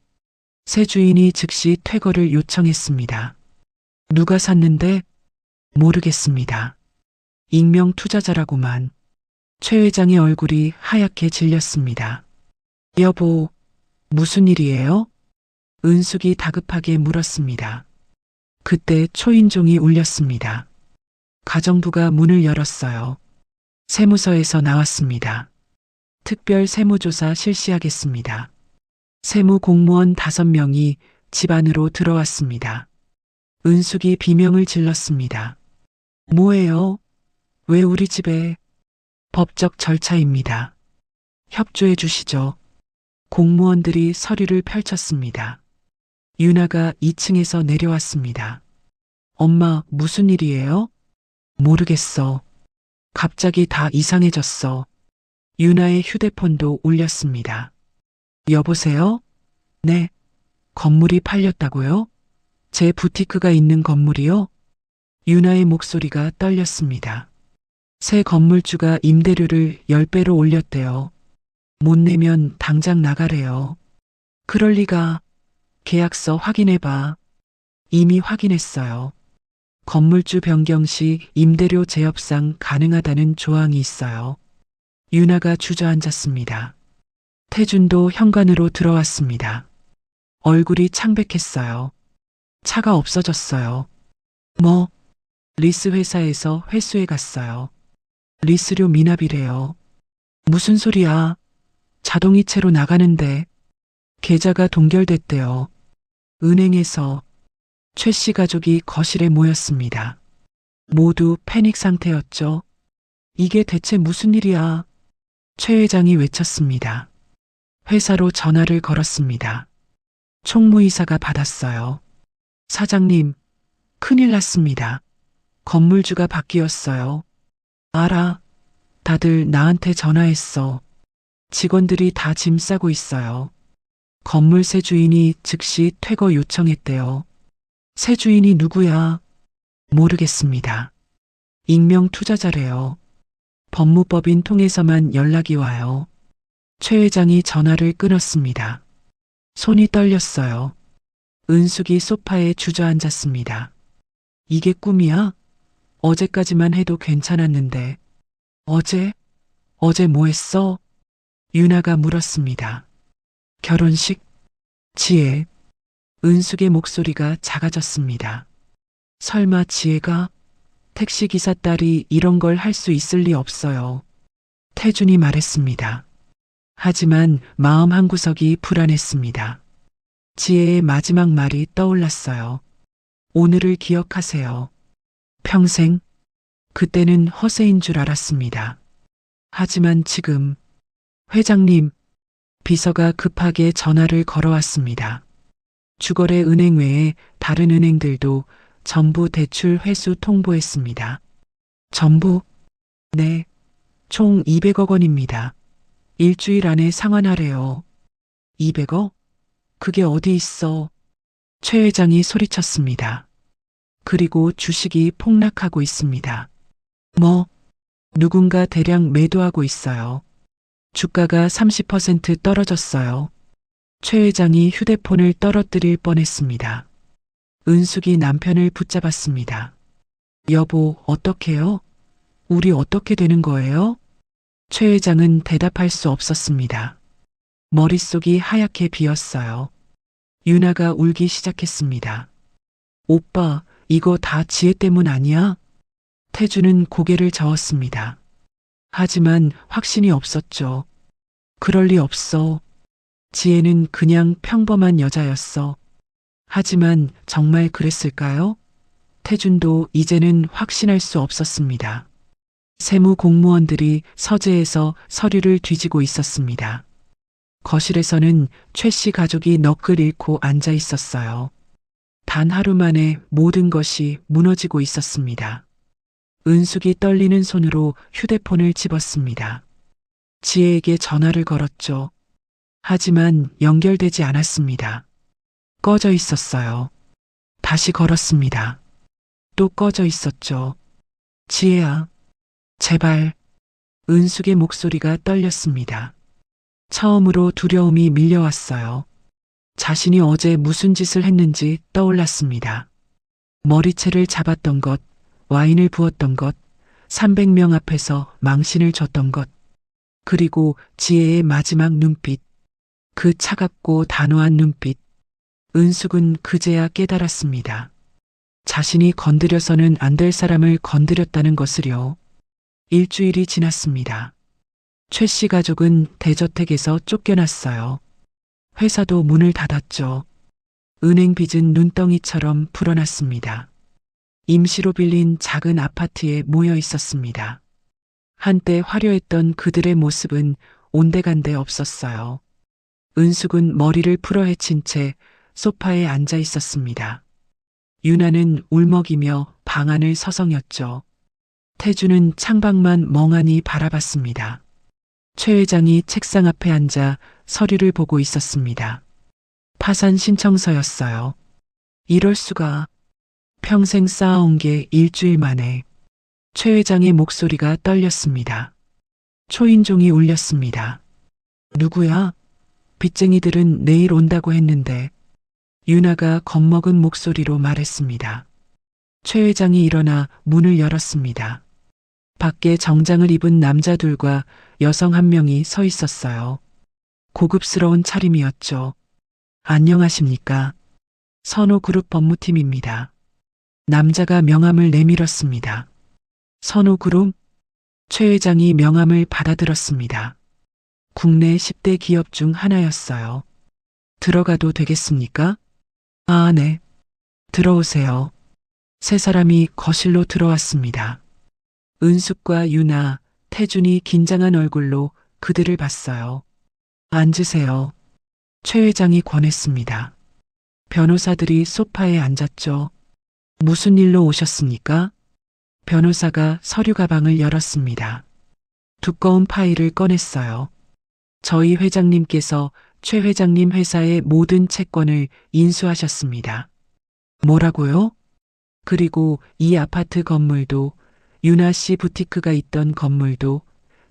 새 주인이 즉시 퇴거를 요청했습니다. 누가 샀는데? 모르겠습니다. 익명 투자자라고만. 최 회장의 얼굴이 하얗게 질렸습니다. 여보, 무슨 일이에요? 은숙이 다급하게 물었습니다. 그때 초인종이 울렸습니다. 가정부가 문을 열었어요. 세무서에서 나왔습니다. 특별 세무조사 실시하겠습니다. 세무 공무원 5명이 집 안으로 들어왔습니다. 은숙이 비명을 질렀습니다. 뭐예요? 왜 우리 집에? 법적 절차입니다. 협조해 주시죠. 공무원들이 서류를 펼쳤습니다. 유나가 2층에서 내려왔습니다. 엄마, 무슨 일이에요? 모르겠어. 갑자기 다 이상해졌어. 유나의 휴대폰도 울렸습니다. 여보세요? 네. 건물이 팔렸다고요? 제 부티크가 있는 건물이요? 유나의 목소리가 떨렸습니다. 새 건물주가 임대료를 10배로 올렸대요. 못 내면 당장 나가래요. 그럴 리가. 계약서 확인해봐. 이미 확인했어요. 건물주 변경 시 임대료 재협상 가능하다는 조항이 있어요. 유나가 주저앉았습니다. 태준도 현관으로 들어왔습니다. 얼굴이 창백했어요. 차가 없어졌어요. 뭐? 리스 회사에서 회수해 갔어요. 리스료 미납이래요. 무슨 소리야? 자동이체로 나가는데. 계좌가 동결됐대요. 은행에서. 최 씨 가족이 거실에 모였습니다. 모두 패닉 상태였죠. 이게 대체 무슨 일이야? 최 회장이 외쳤습니다. 회사로 전화를 걸었습니다. 총무이사가 받았어요. 사장님, 큰일 났습니다. 건물주가 바뀌었어요. 알아. 다들 나한테 전화했어. 직원들이 다 짐 싸고 있어요. 건물 새 주인이 즉시 퇴거 요청했대요. 새 주인이 누구야? 모르겠습니다. 익명 투자자래요. 법무법인 통해서만 연락이 와요. 최 회장이 전화를 끊었습니다. 손이 떨렸어요. 은숙이 소파에 주저앉았습니다. 이게 꿈이야? 어제까지만 해도 괜찮았는데. 어제 뭐 했어? 유나가 물었습니다. 결혼식? 지혜. 은숙의 목소리가 작아졌습니다. 설마 지혜가? 택시기사 딸이 이런 걸 할 수 있을 리 없어요. 태준이 말했습니다. 하지만 마음 한구석이 불안했습니다. 지혜의 마지막 말이 떠올랐어요. 오늘을 기억하세요. 평생. 그때는 허세인 줄 알았습니다. 하지만 지금. 회장님, 비서가 급하게 전화를 걸어왔습니다. 주거래 은행 외에 다른 은행들도 전부 대출 회수 통보했습니다. 전부? 네. 총 200억 원입니다. 일주일 안에 상환하래요. 200억? 그게 어디 있어? 최 회장이 소리쳤습니다. 그리고 주식이 폭락하고 있습니다. 뭐? 누군가 대량 매도하고 있어요. 주가가 30% 떨어졌어요. 최 회장이 휴대폰을 떨어뜨릴 뻔했습니다. 은숙이 남편을 붙잡았습니다. 여보, 어떡해요? 우리 어떻게 되는 거예요? 최 회장은 대답할 수 없었습니다. 머릿속이 하얗게 비었어요. 유나가 울기 시작했습니다. 오빠, 이거 다 지혜 때문 아니야? 태주는 고개를 저었습니다. 하지만 확신이 없었죠. 그럴 리 없어. 지혜는 그냥 평범한 여자였어. 하지만 정말 그랬을까요? 태준도 이제는 확신할 수 없었습니다. 세무 공무원들이 서재에서 서류를 뒤지고 있었습니다. 거실에서는 최 씨 가족이 넋을 잃고 앉아 있었어요. 단 하루 만에 모든 것이 무너지고 있었습니다. 은숙이 떨리는 손으로 휴대폰을 집었습니다. 지혜에게 전화를 걸었죠. 하지만 연결되지 않았습니다. 꺼져 있었어요. 다시 걸었습니다. 또 꺼져 있었죠. 지혜야, 제발. 은숙의 목소리가 떨렸습니다. 처음으로 두려움이 밀려왔어요. 자신이 어제 무슨 짓을 했는지 떠올랐습니다. 머리채를 잡았던 것, 와인을 부었던 것, 300명 앞에서 망신을 줬던 것, 그리고 지혜의 마지막 눈빛, 그 차갑고 단호한 눈빛. 은숙은 그제야 깨달았습니다. 자신이 건드려서는 안 될 사람을 건드렸다는 것을요. 일주일이 지났습니다. 최 씨 가족은 대저택에서 쫓겨났어요. 회사도 문을 닫았죠. 은행 빚은 눈덩이처럼 불어났습니다. 임시로 빌린 작은 아파트에 모여 있었습니다. 한때 화려했던 그들의 모습은 온데간데 없었어요. 은숙은 머리를 풀어헤친 채 소파에 앉아 있었습니다. 유나는 울먹이며 방 안을 서성였죠. 태주는 창밖만 멍하니 바라봤습니다. 최 회장이 책상 앞에 앉아 서류를 보고 있었습니다. 파산 신청서였어요. 이럴 수가. 평생 쌓아온 게 일주일 만에. 최 회장의 목소리가 떨렸습니다. 초인종이 울렸습니다. 누구야? 빚쟁이들은 내일 온다고 했는데. 유나가 겁먹은 목소리로 말했습니다. 최 회장이 일어나 문을 열었습니다. 밖에 정장을 입은 남자 둘과 여성 한 명이 서 있었어요. 고급스러운 차림이었죠. 안녕하십니까? 선호그룹 법무팀입니다. 남자가 명함을 내밀었습니다. 선호그룹? 최 회장이 명함을 받아들었습니다. 국내 10대 기업 중 하나였어요. 들어가도 되겠습니까? 아, 네. 들어오세요. 세 사람이 거실로 들어왔습니다. 은숙과 유나, 태준이 긴장한 얼굴로 그들을 봤어요. 앉으세요. 최 회장이 권했습니다. 변호사들이 소파에 앉았죠. 무슨 일로 오셨습니까? 변호사가 서류 가방을 열었습니다. 두꺼운 파일을 꺼냈어요. 저희 회장님께서 최 회장님 회사의 모든 채권을 인수하셨습니다. 뭐라고요? 그리고 이 아파트 건물도, 유나 씨 부티크가 있던 건물도,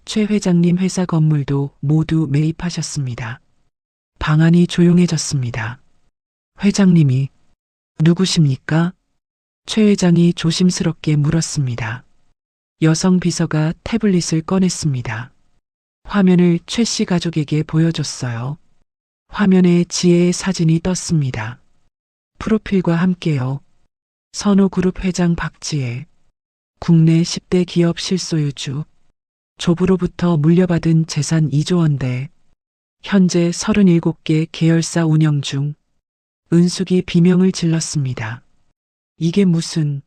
최 회장님 회사 건물도 모두 매입하셨습니다. 방안이 조용해졌습니다. 회장님이 누구십니까? 최 회장이 조심스럽게 물었습니다. 여성 비서가 태블릿을 꺼냈습니다. 화면을 최 씨 가족에게 보여줬어요. 화면에 지혜의 사진이 떴습니다. 프로필과 함께요. 선호그룹 회장 박지혜. 국내 10대 기업 실소유주. 조부로부터 물려받은 재산 2조 원대. 현재 37개 계열사 운영 중. 은숙이 비명을 질렀습니다. 이게 무슨...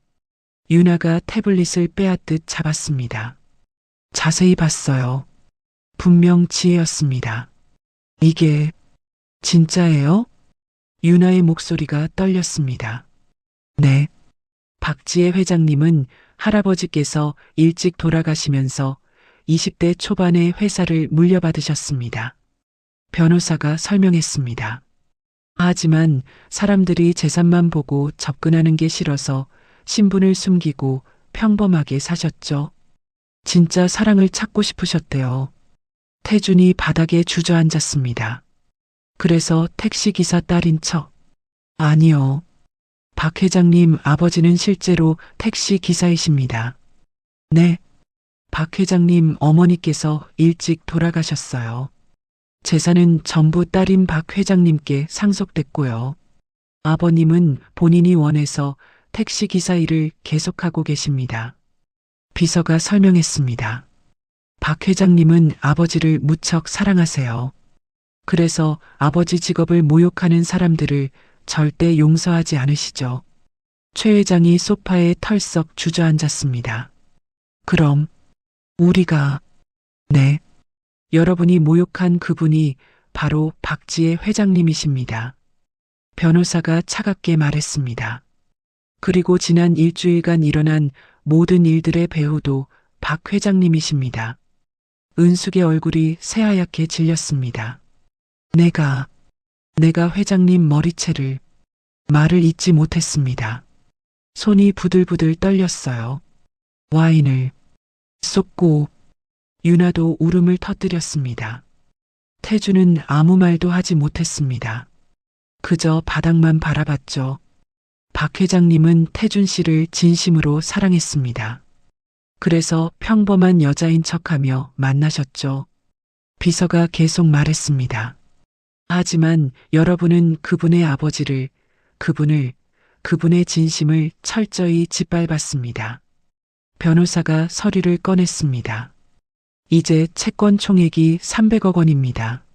유나가 태블릿을 빼앗듯 잡았습니다. 자세히 봤어요. 분명 지혜였습니다. 이게 진짜예요? 유나의 목소리가 떨렸습니다. 네. 박지혜 회장님은 할아버지께서 일찍 돌아가시면서 20대 초반에 회사를 물려받으셨습니다. 변호사가 설명했습니다. 하지만 사람들이 재산만 보고 접근하는 게 싫어서 신분을 숨기고 평범하게 사셨죠. 진짜 사랑을 찾고 싶으셨대요. 태준이 바닥에 주저앉았습니다. 그래서 택시기사 딸인 척. 아니요. 박 회장님 아버지는 실제로 택시기사이십니다. 네. 박 회장님 어머니께서 일찍 돌아가셨어요. 재산은 전부 딸인 박 회장님께 상속됐고요. 아버님은 본인이 원해서 택시기사 일을 계속하고 계십니다. 비서가 설명했습니다. 박 회장님은 아버지를 무척 사랑하세요. 그래서 아버지 직업을 모욕하는 사람들을 절대 용서하지 않으시죠. 최 회장이 소파에 털썩 주저앉았습니다. 그럼 우리가... 네. 여러분이 모욕한 그분이 바로 박지혜 회장님이십니다. 변호사가 차갑게 말했습니다. 그리고 지난 일주일간 일어난 모든 일들의 배후도 박 회장님이십니다. 은숙의 얼굴이 새하얗게 질렸습니다. 내가 회장님 머리채를... 말을 잇지 못했습니다. 손이 부들부들 떨렸어요. 와인을 쏟고 유나도 울음을 터뜨렸습니다. 태주는 아무 말도 하지 못했습니다. 그저 바닥만 바라봤죠. 박 회장님은 태준 씨를 진심으로 사랑했습니다. 그래서 평범한 여자인 척하며 만나셨죠. 비서가 계속 말했습니다. 하지만 여러분은 그분의 아버지를, 그분의 진심을 철저히 짓밟았습니다. 변호사가 서류를 꺼냈습니다. 이제 채권 총액이 300억 원입니다.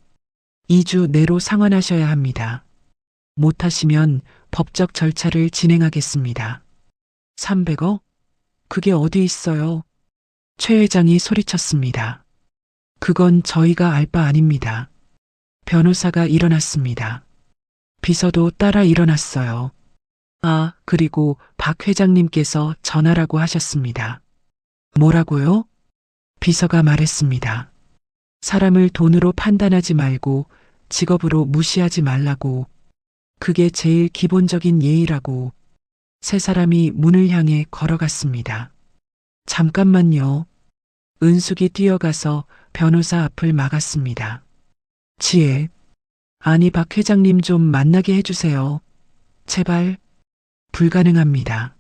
2주 내로 상환하셔야 합니다. 못하시면 법적 절차를 진행하겠습니다. 300억? 그게 어디 있어요? 최 회장이 소리쳤습니다. 그건 저희가 알 바 아닙니다. 변호사가 일어났습니다. 비서도 따라 일어났어요. 아, 그리고 박 회장님께서 전화라고 하셨습니다. 뭐라고요? 비서가 말했습니다. 사람을 돈으로 판단하지 말고 직업으로 무시하지 말라고. 그게 제일 기본적인 예의라고. 세 사람이 문을 향해 걸어갔습니다. 잠깐만요. 은숙이 뛰어가서 변호사 앞을 막았습니다. 지혜. 아니, 박 회장님 좀 만나게 해주세요. 제발. 불가능합니다.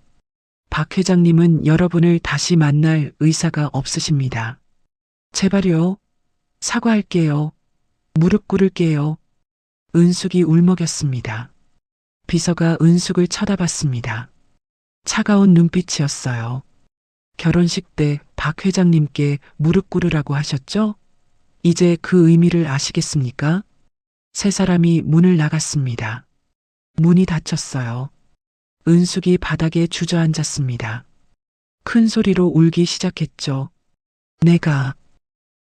박 회장님은 여러분을 다시 만날 의사가 없으십니다. 제발요. 사과할게요. 무릎 꿇을게요. 은숙이 울먹였습니다. 비서가 은숙을 쳐다봤습니다. 차가운 눈빛이었어요. 결혼식 때 박 회장님께 무릎 꿇으라고 하셨죠? 이제 그 의미를 아시겠습니까? 세 사람이 문을 나갔습니다. 문이 닫혔어요. 은숙이 바닥에 주저앉았습니다. 큰 소리로 울기 시작했죠.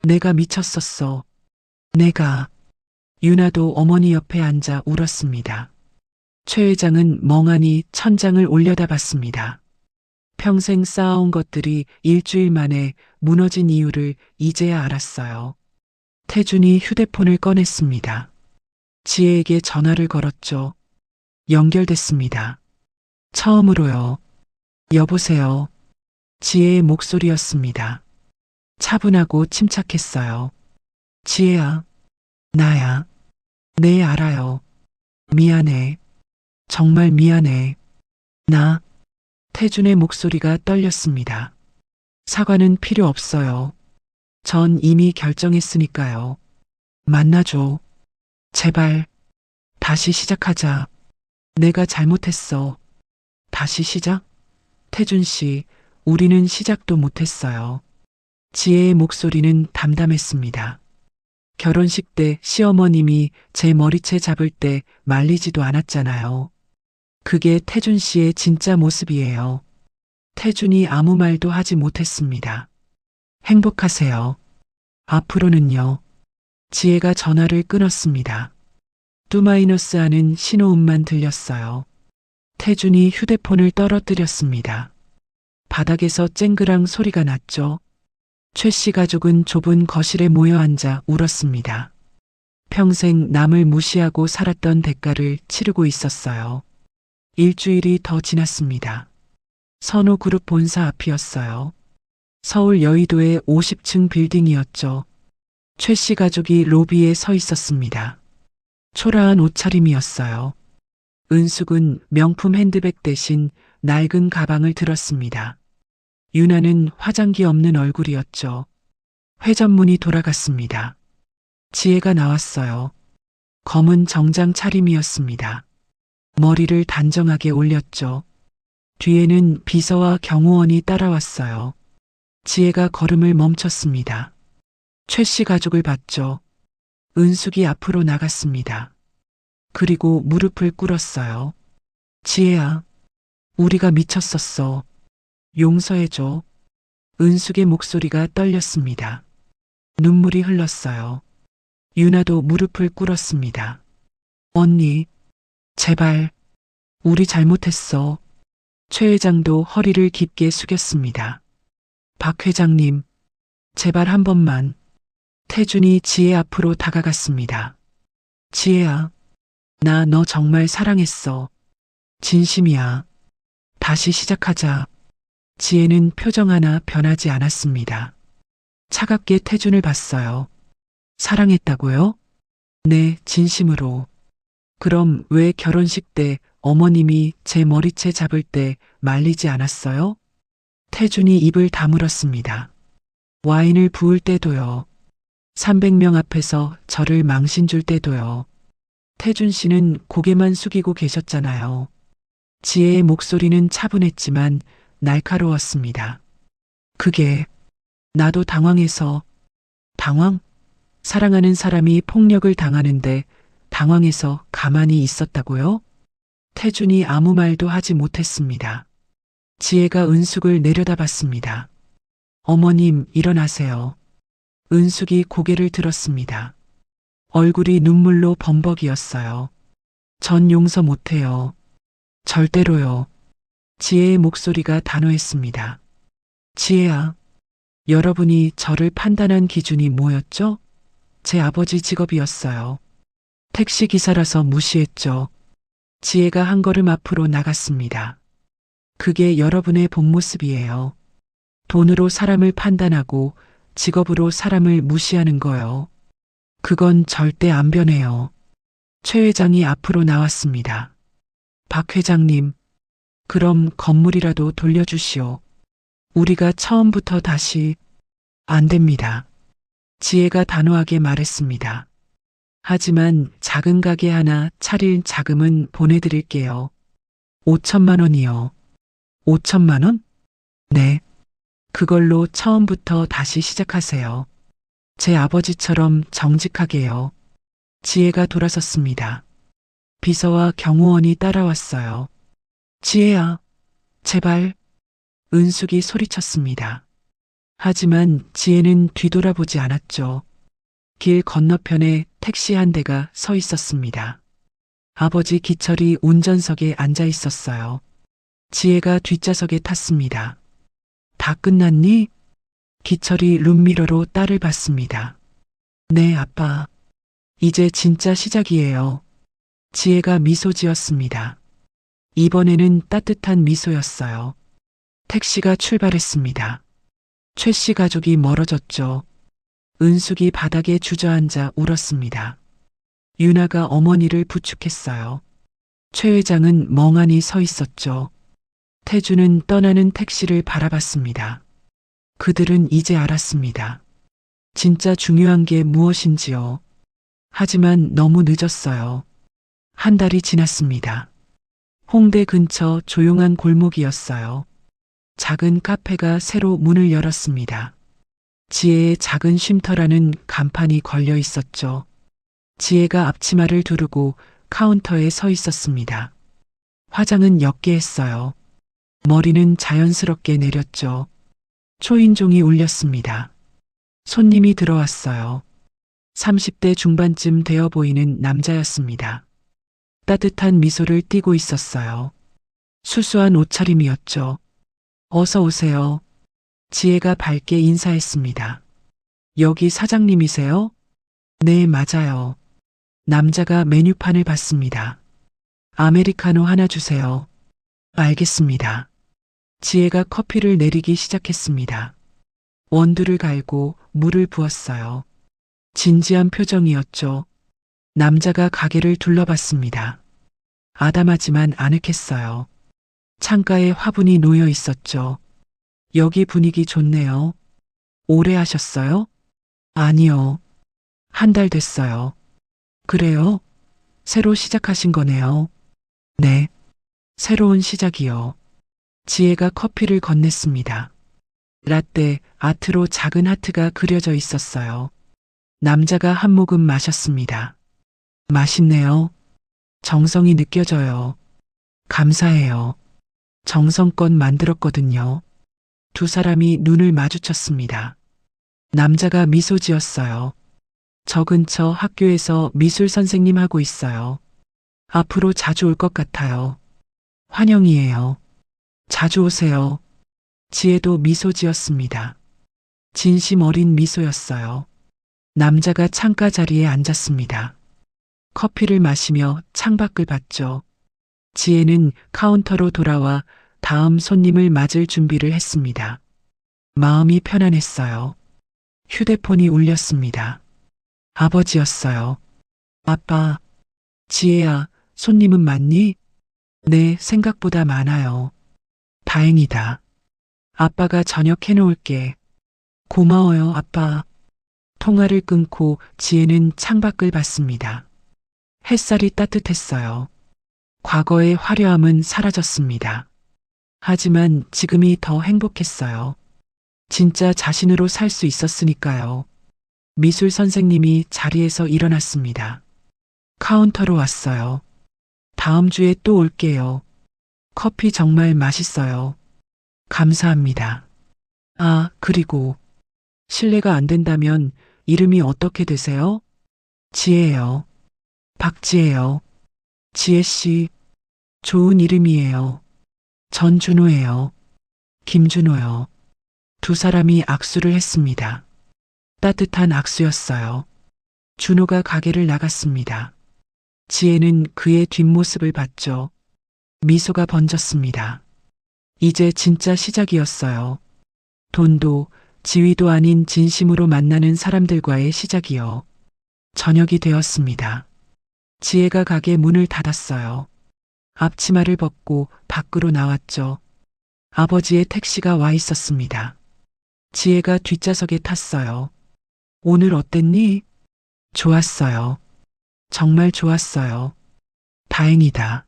내가 미쳤었어. 유나도 어머니 옆에 앉아 울었습니다. 최 회장은 멍하니 천장을 올려다봤습니다. 평생 쌓아온 것들이 일주일 만에 무너진 이유를 이제야 알았어요. 태준이 휴대폰을 꺼냈습니다. 지혜에게 전화를 걸었죠. 연결됐습니다. 처음으로요. 여보세요. 지혜의 목소리였습니다. 차분하고 침착했어요. 지혜야, 나야. 네, 알아요. 미안해. 정말 미안해. 태준의 목소리가 떨렸습니다. 사과는 필요 없어요. 전 이미 결정했으니까요. 만나줘. 제발. 다시 시작하자. 내가 잘못했어. 다시 시작? 태준 씨, 우리는 시작도 못했어요. 지혜의 목소리는 담담했습니다. 결혼식 때 시어머님이 제 머리채 잡을 때 말리지도 않았잖아요. 그게 태준 씨의 진짜 모습이에요. 태준이 아무 말도 하지 못했습니다. 행복하세요. 앞으로는요. 지혜가 전화를 끊었습니다. 뚜마이너스 하는 신호음만 들렸어요. 태준이 휴대폰을 떨어뜨렸습니다. 바닥에서 쨍그랑 소리가 났죠. 최 씨 가족은 좁은 거실에 모여 앉아 울었습니다. 평생 남을 무시하고 살았던 대가를 치르고 있었어요. 일주일이 더 지났습니다. 선호그룹 본사 앞이었어요. 서울 여의도의 50층 빌딩이었죠. 최 씨 가족이 로비에 서 있었습니다. 초라한 옷차림이었어요. 은숙은 명품 핸드백 대신 낡은 가방을 들었습니다. 유나는 화장기 없는 얼굴이었죠. 회전문이 돌아갔습니다. 지혜가 나왔어요. 검은 정장 차림이었습니다. 머리를 단정하게 올렸죠. 뒤에는 비서와 경호원이 따라왔어요. 지혜가 걸음을 멈췄습니다. 최 씨 가족을 봤죠. 은숙이 앞으로 나갔습니다. 그리고 무릎을 꿇었어요. 지혜야, 우리가 미쳤었어. 용서해줘. 은숙의 목소리가 떨렸습니다. 눈물이 흘렀어요. 유나도 무릎을 꿇었습니다. 언니, 제발, 우리 잘못했어. 최 회장도 허리를 깊게 숙였습니다. 박 회장님, 제발 한 번만. 태준이 지혜 앞으로 다가갔습니다. 지혜야, 나 너 정말 사랑했어. 진심이야. 다시 시작하자. 지혜는 표정 하나 변하지 않았습니다. 차갑게 태준을 봤어요. 사랑했다고요? 네, 진심으로. 그럼 왜 결혼식 때 어머님이 제 머리채 잡을 때 말리지 않았어요? 태준이 입을 다물었습니다. 와인을 부을 때도요. 300명 앞에서 저를 망신 줄 때도요. 태준 씨는 고개만 숙이고 계셨잖아요. 지혜의 목소리는 차분했지만 날카로웠습니다. 그게 나도 당황해서. 당황? 사랑하는 사람이 폭력을 당하는데 당황해서 가만히 있었다고요? 태준이 아무 말도 하지 못했습니다. 지혜가 은숙을 내려다봤습니다. 어머님, 일어나세요. 은숙이 고개를 들었습니다. 얼굴이 눈물로 범벅이었어요. 전 용서 못해요. 절대로요. 지혜의 목소리가 단호했습니다. 지혜야, 여러분이 저를 판단한 기준이 뭐였죠? 제 아버지 직업이었어요. 택시 기사라서 무시했죠. 지혜가 한 걸음 앞으로 나갔습니다. 그게 여러분의 본 모습이에요. 돈으로 사람을 판단하고 직업으로 사람을 무시하는 거요. 그건 절대 안 변해요. 최 회장이 앞으로 나왔습니다. 박 회장님, 그럼 건물이라도 돌려주시오. 우리가 처음부터 다시. 안 됩니다. 지혜가 단호하게 말했습니다. 하지만 작은 가게 하나 차릴 자금은 보내드릴게요. 5천만 원이요. 5천만 원? 네. 그걸로 처음부터 다시 시작하세요. 제 아버지처럼 정직하게요. 지혜가 돌아섰습니다. 비서와 경호원이 따라왔어요. 지혜야, 제발. 은숙이 소리쳤습니다. 하지만 지혜는 뒤돌아보지 않았죠. 길 건너편에 택시 한 대가 서 있었습니다. 아버지 기철이 운전석에 앉아 있었어요. 지혜가 뒷좌석에 탔습니다. 다 끝났니? 기철이 룸미러로 딸을 봤습니다. 네, 아빠. 이제 진짜 시작이에요. 지혜가 미소 지었습니다. 이번에는 따뜻한 미소였어요. 택시가 출발했습니다. 최 씨 가족이 멀어졌죠. 은숙이 바닥에 주저앉아 울었습니다. 유나가 어머니를 부축했어요. 최 회장은 멍하니 서 있었죠. 태주는 떠나는 택시를 바라봤습니다. 그들은 이제 알았습니다. 진짜 중요한 게 무엇인지요. 하지만 너무 늦었어요. 한 달이 지났습니다. 홍대 근처 조용한 골목이었어요. 작은 카페가 새로 문을 열었습니다. 지혜의 작은 쉼터라는 간판이 걸려 있었죠. 지혜가 앞치마를 두르고 카운터에 서 있었습니다. 화장은 옅게 했어요. 머리는 자연스럽게 내렸죠. 초인종이 울렸습니다. 손님이 들어왔어요. 30대 중반쯤 되어 보이는 남자였습니다. 따뜻한 미소를 띠고 있었어요. 수수한 옷차림이었죠. 어서 오세요. 지혜가 밝게 인사했습니다. 여기 사장님이세요? 네, 맞아요. 남자가 메뉴판을 봤습니다. 아메리카노 하나 주세요. 알겠습니다. 지혜가 커피를 내리기 시작했습니다. 원두를 갈고 물을 부었어요. 진지한 표정이었죠. 남자가 가게를 둘러봤습니다. 아담하지만 아늑했어요. 창가에 화분이 놓여 있었죠. 여기 분위기 좋네요. 오래 하셨어요? 아니요. 한 달 됐어요. 그래요? 새로 시작하신 거네요. 네. 새로운 시작이요. 지혜가 커피를 건넸습니다. 라떼 아트로 작은 하트가 그려져 있었어요. 남자가 한 모금 마셨습니다. 맛있네요. 정성이 느껴져요. 감사해요. 정성껏 만들었거든요. 두 사람이 눈을 마주쳤습니다. 남자가 미소 지었어요. 저 근처 학교에서 미술 선생님 하고 있어요. 앞으로 자주 올 것 같아요. 환영이에요. 자주 오세요. 지혜도 미소 지었습니다. 진심 어린 미소였어요. 남자가 창가 자리에 앉았습니다. 커피를 마시며 창밖을 봤죠. 지혜는 카운터로 돌아와 다음 손님을 맞을 준비를 했습니다. 마음이 편안했어요. 휴대폰이 울렸습니다. 아버지였어요. 아빠, 지혜야, 손님은 많니? 네, 생각보다 많아요. 다행이다. 아빠가 저녁 해놓을게. 고마워요, 아빠. 통화를 끊고 지혜는 창밖을 봤습니다. 햇살이 따뜻했어요. 과거의 화려함은 사라졌습니다. 하지만 지금이 더 행복했어요. 진짜 자신으로 살 수 있었으니까요. 미술 선생님이 자리에서 일어났습니다. 카운터로 왔어요. '다음 주에 또 올게요. 커피 정말 맛있어요. 감사합니다. 아, 그리고 실례가 안 된다면 이름이 어떻게 되세요? 지혜요. 박지혜요. 지혜 씨, 좋은 이름이에요. 전준호예요. 김준호요. 두 사람이 악수를 했습니다. 따뜻한 악수였어요. 준호가 가게를 나갔습니다. 지혜는 그의 뒷모습을 봤죠. 미소가 번졌습니다. 이제 진짜 시작이었어요. 돈도 지위도 아닌 진심으로 만나는 사람들과의 시작이요. 저녁이 되었습니다. 지혜가 가게 문을 닫았어요. 앞치마를 벗고 밖으로 나왔죠. 아버지의 택시가 와 있었습니다. 지혜가 뒷좌석에 탔어요. 오늘 어땠니? 좋았어요. 정말 좋았어요. 다행이다.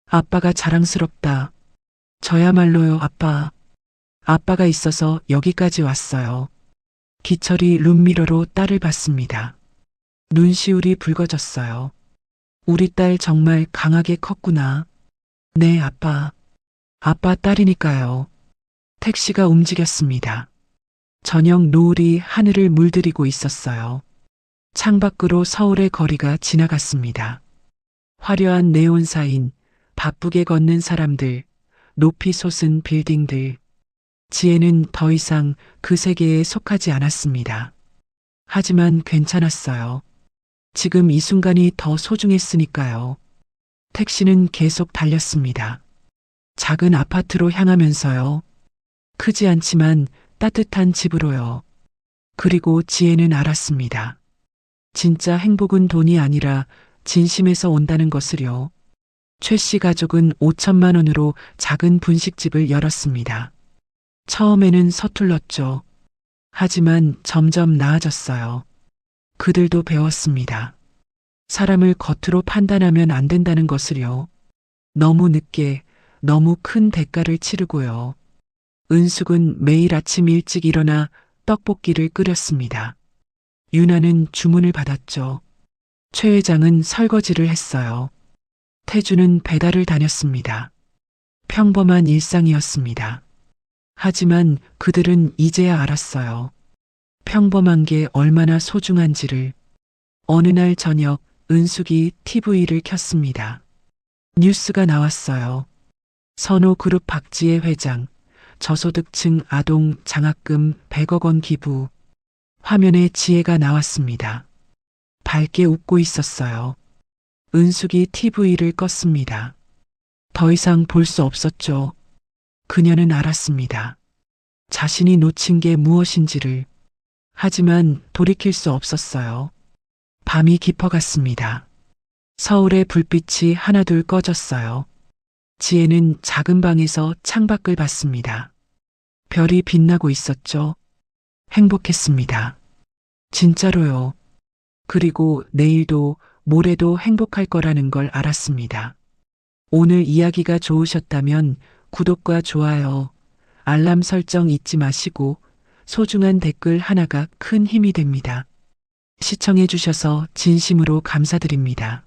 아빠가 자랑스럽다. 저야말로요, 아빠. 아빠가 있어서 여기까지 왔어요. 기철이 룸미러로 딸을 봤습니다. 눈시울이 붉어졌어요. 우리 딸 정말 강하게 컸구나. 네, 아빠. 아빠 딸이니까요. 택시가 움직였습니다. 저녁 노을이 하늘을 물들이고 있었어요. 창밖으로 서울의 거리가 지나갔습니다. 화려한 네온 사인, 바쁘게 걷는 사람들, 높이 솟은 빌딩들. 지혜는 더 이상 그 세계에 속하지 않았습니다. 하지만 괜찮았어요. 지금 이 순간이 더 소중했으니까요. 택시는 계속 달렸습니다. 작은 아파트로 향하면서요. 크지 않지만 따뜻한 집으로요. 그리고 지혜는 알았습니다. 진짜 행복은 돈이 아니라 진심에서 온다는 것을요. 최 씨 가족은 5천만 원으로 작은 분식집을 열었습니다. 처음에는 서툴렀죠. 하지만 점점 나아졌어요. 그들도 배웠습니다. 사람을 겉으로 판단하면 안 된다는 것을요. 너무 늦게, 너무 큰 대가를 치르고요. 은숙은 매일 아침 일찍 일어나 떡볶이를 끓였습니다. 유나는 주문을 받았죠. 최 회장은 설거지를 했어요. 태주는 배달을 다녔습니다. 평범한 일상이었습니다. 하지만 그들은 이제야 알았어요. 평범한 게 얼마나 소중한지를. 어느 날 저녁 은숙이 TV를 켰습니다. 뉴스가 나왔어요. 선호그룹 박지혜 회장, 저소득층 아동 장학금 100억 원 기부. 화면에 지혜가 나왔습니다. 밝게 웃고 있었어요. 은숙이 TV를 껐습니다. 더 이상 볼 수 없었죠. 그녀는 알았습니다. 자신이 놓친 게 무엇인지를. 하지만 돌이킬 수 없었어요. 밤이 깊어갔습니다. 서울의 불빛이 하나둘 꺼졌어요. 지혜는 작은 방에서 창밖을 봤습니다. 별이 빛나고 있었죠. 행복했습니다. 진짜로요. 그리고 내일도 모레도 행복할 거라는 걸 알았습니다. 오늘 이야기가 좋으셨다면 구독과 좋아요, 알람 설정 잊지 마시고 소중한 댓글 하나가 큰 힘이 됩니다. 시청해 주셔서 진심으로 감사드립니다.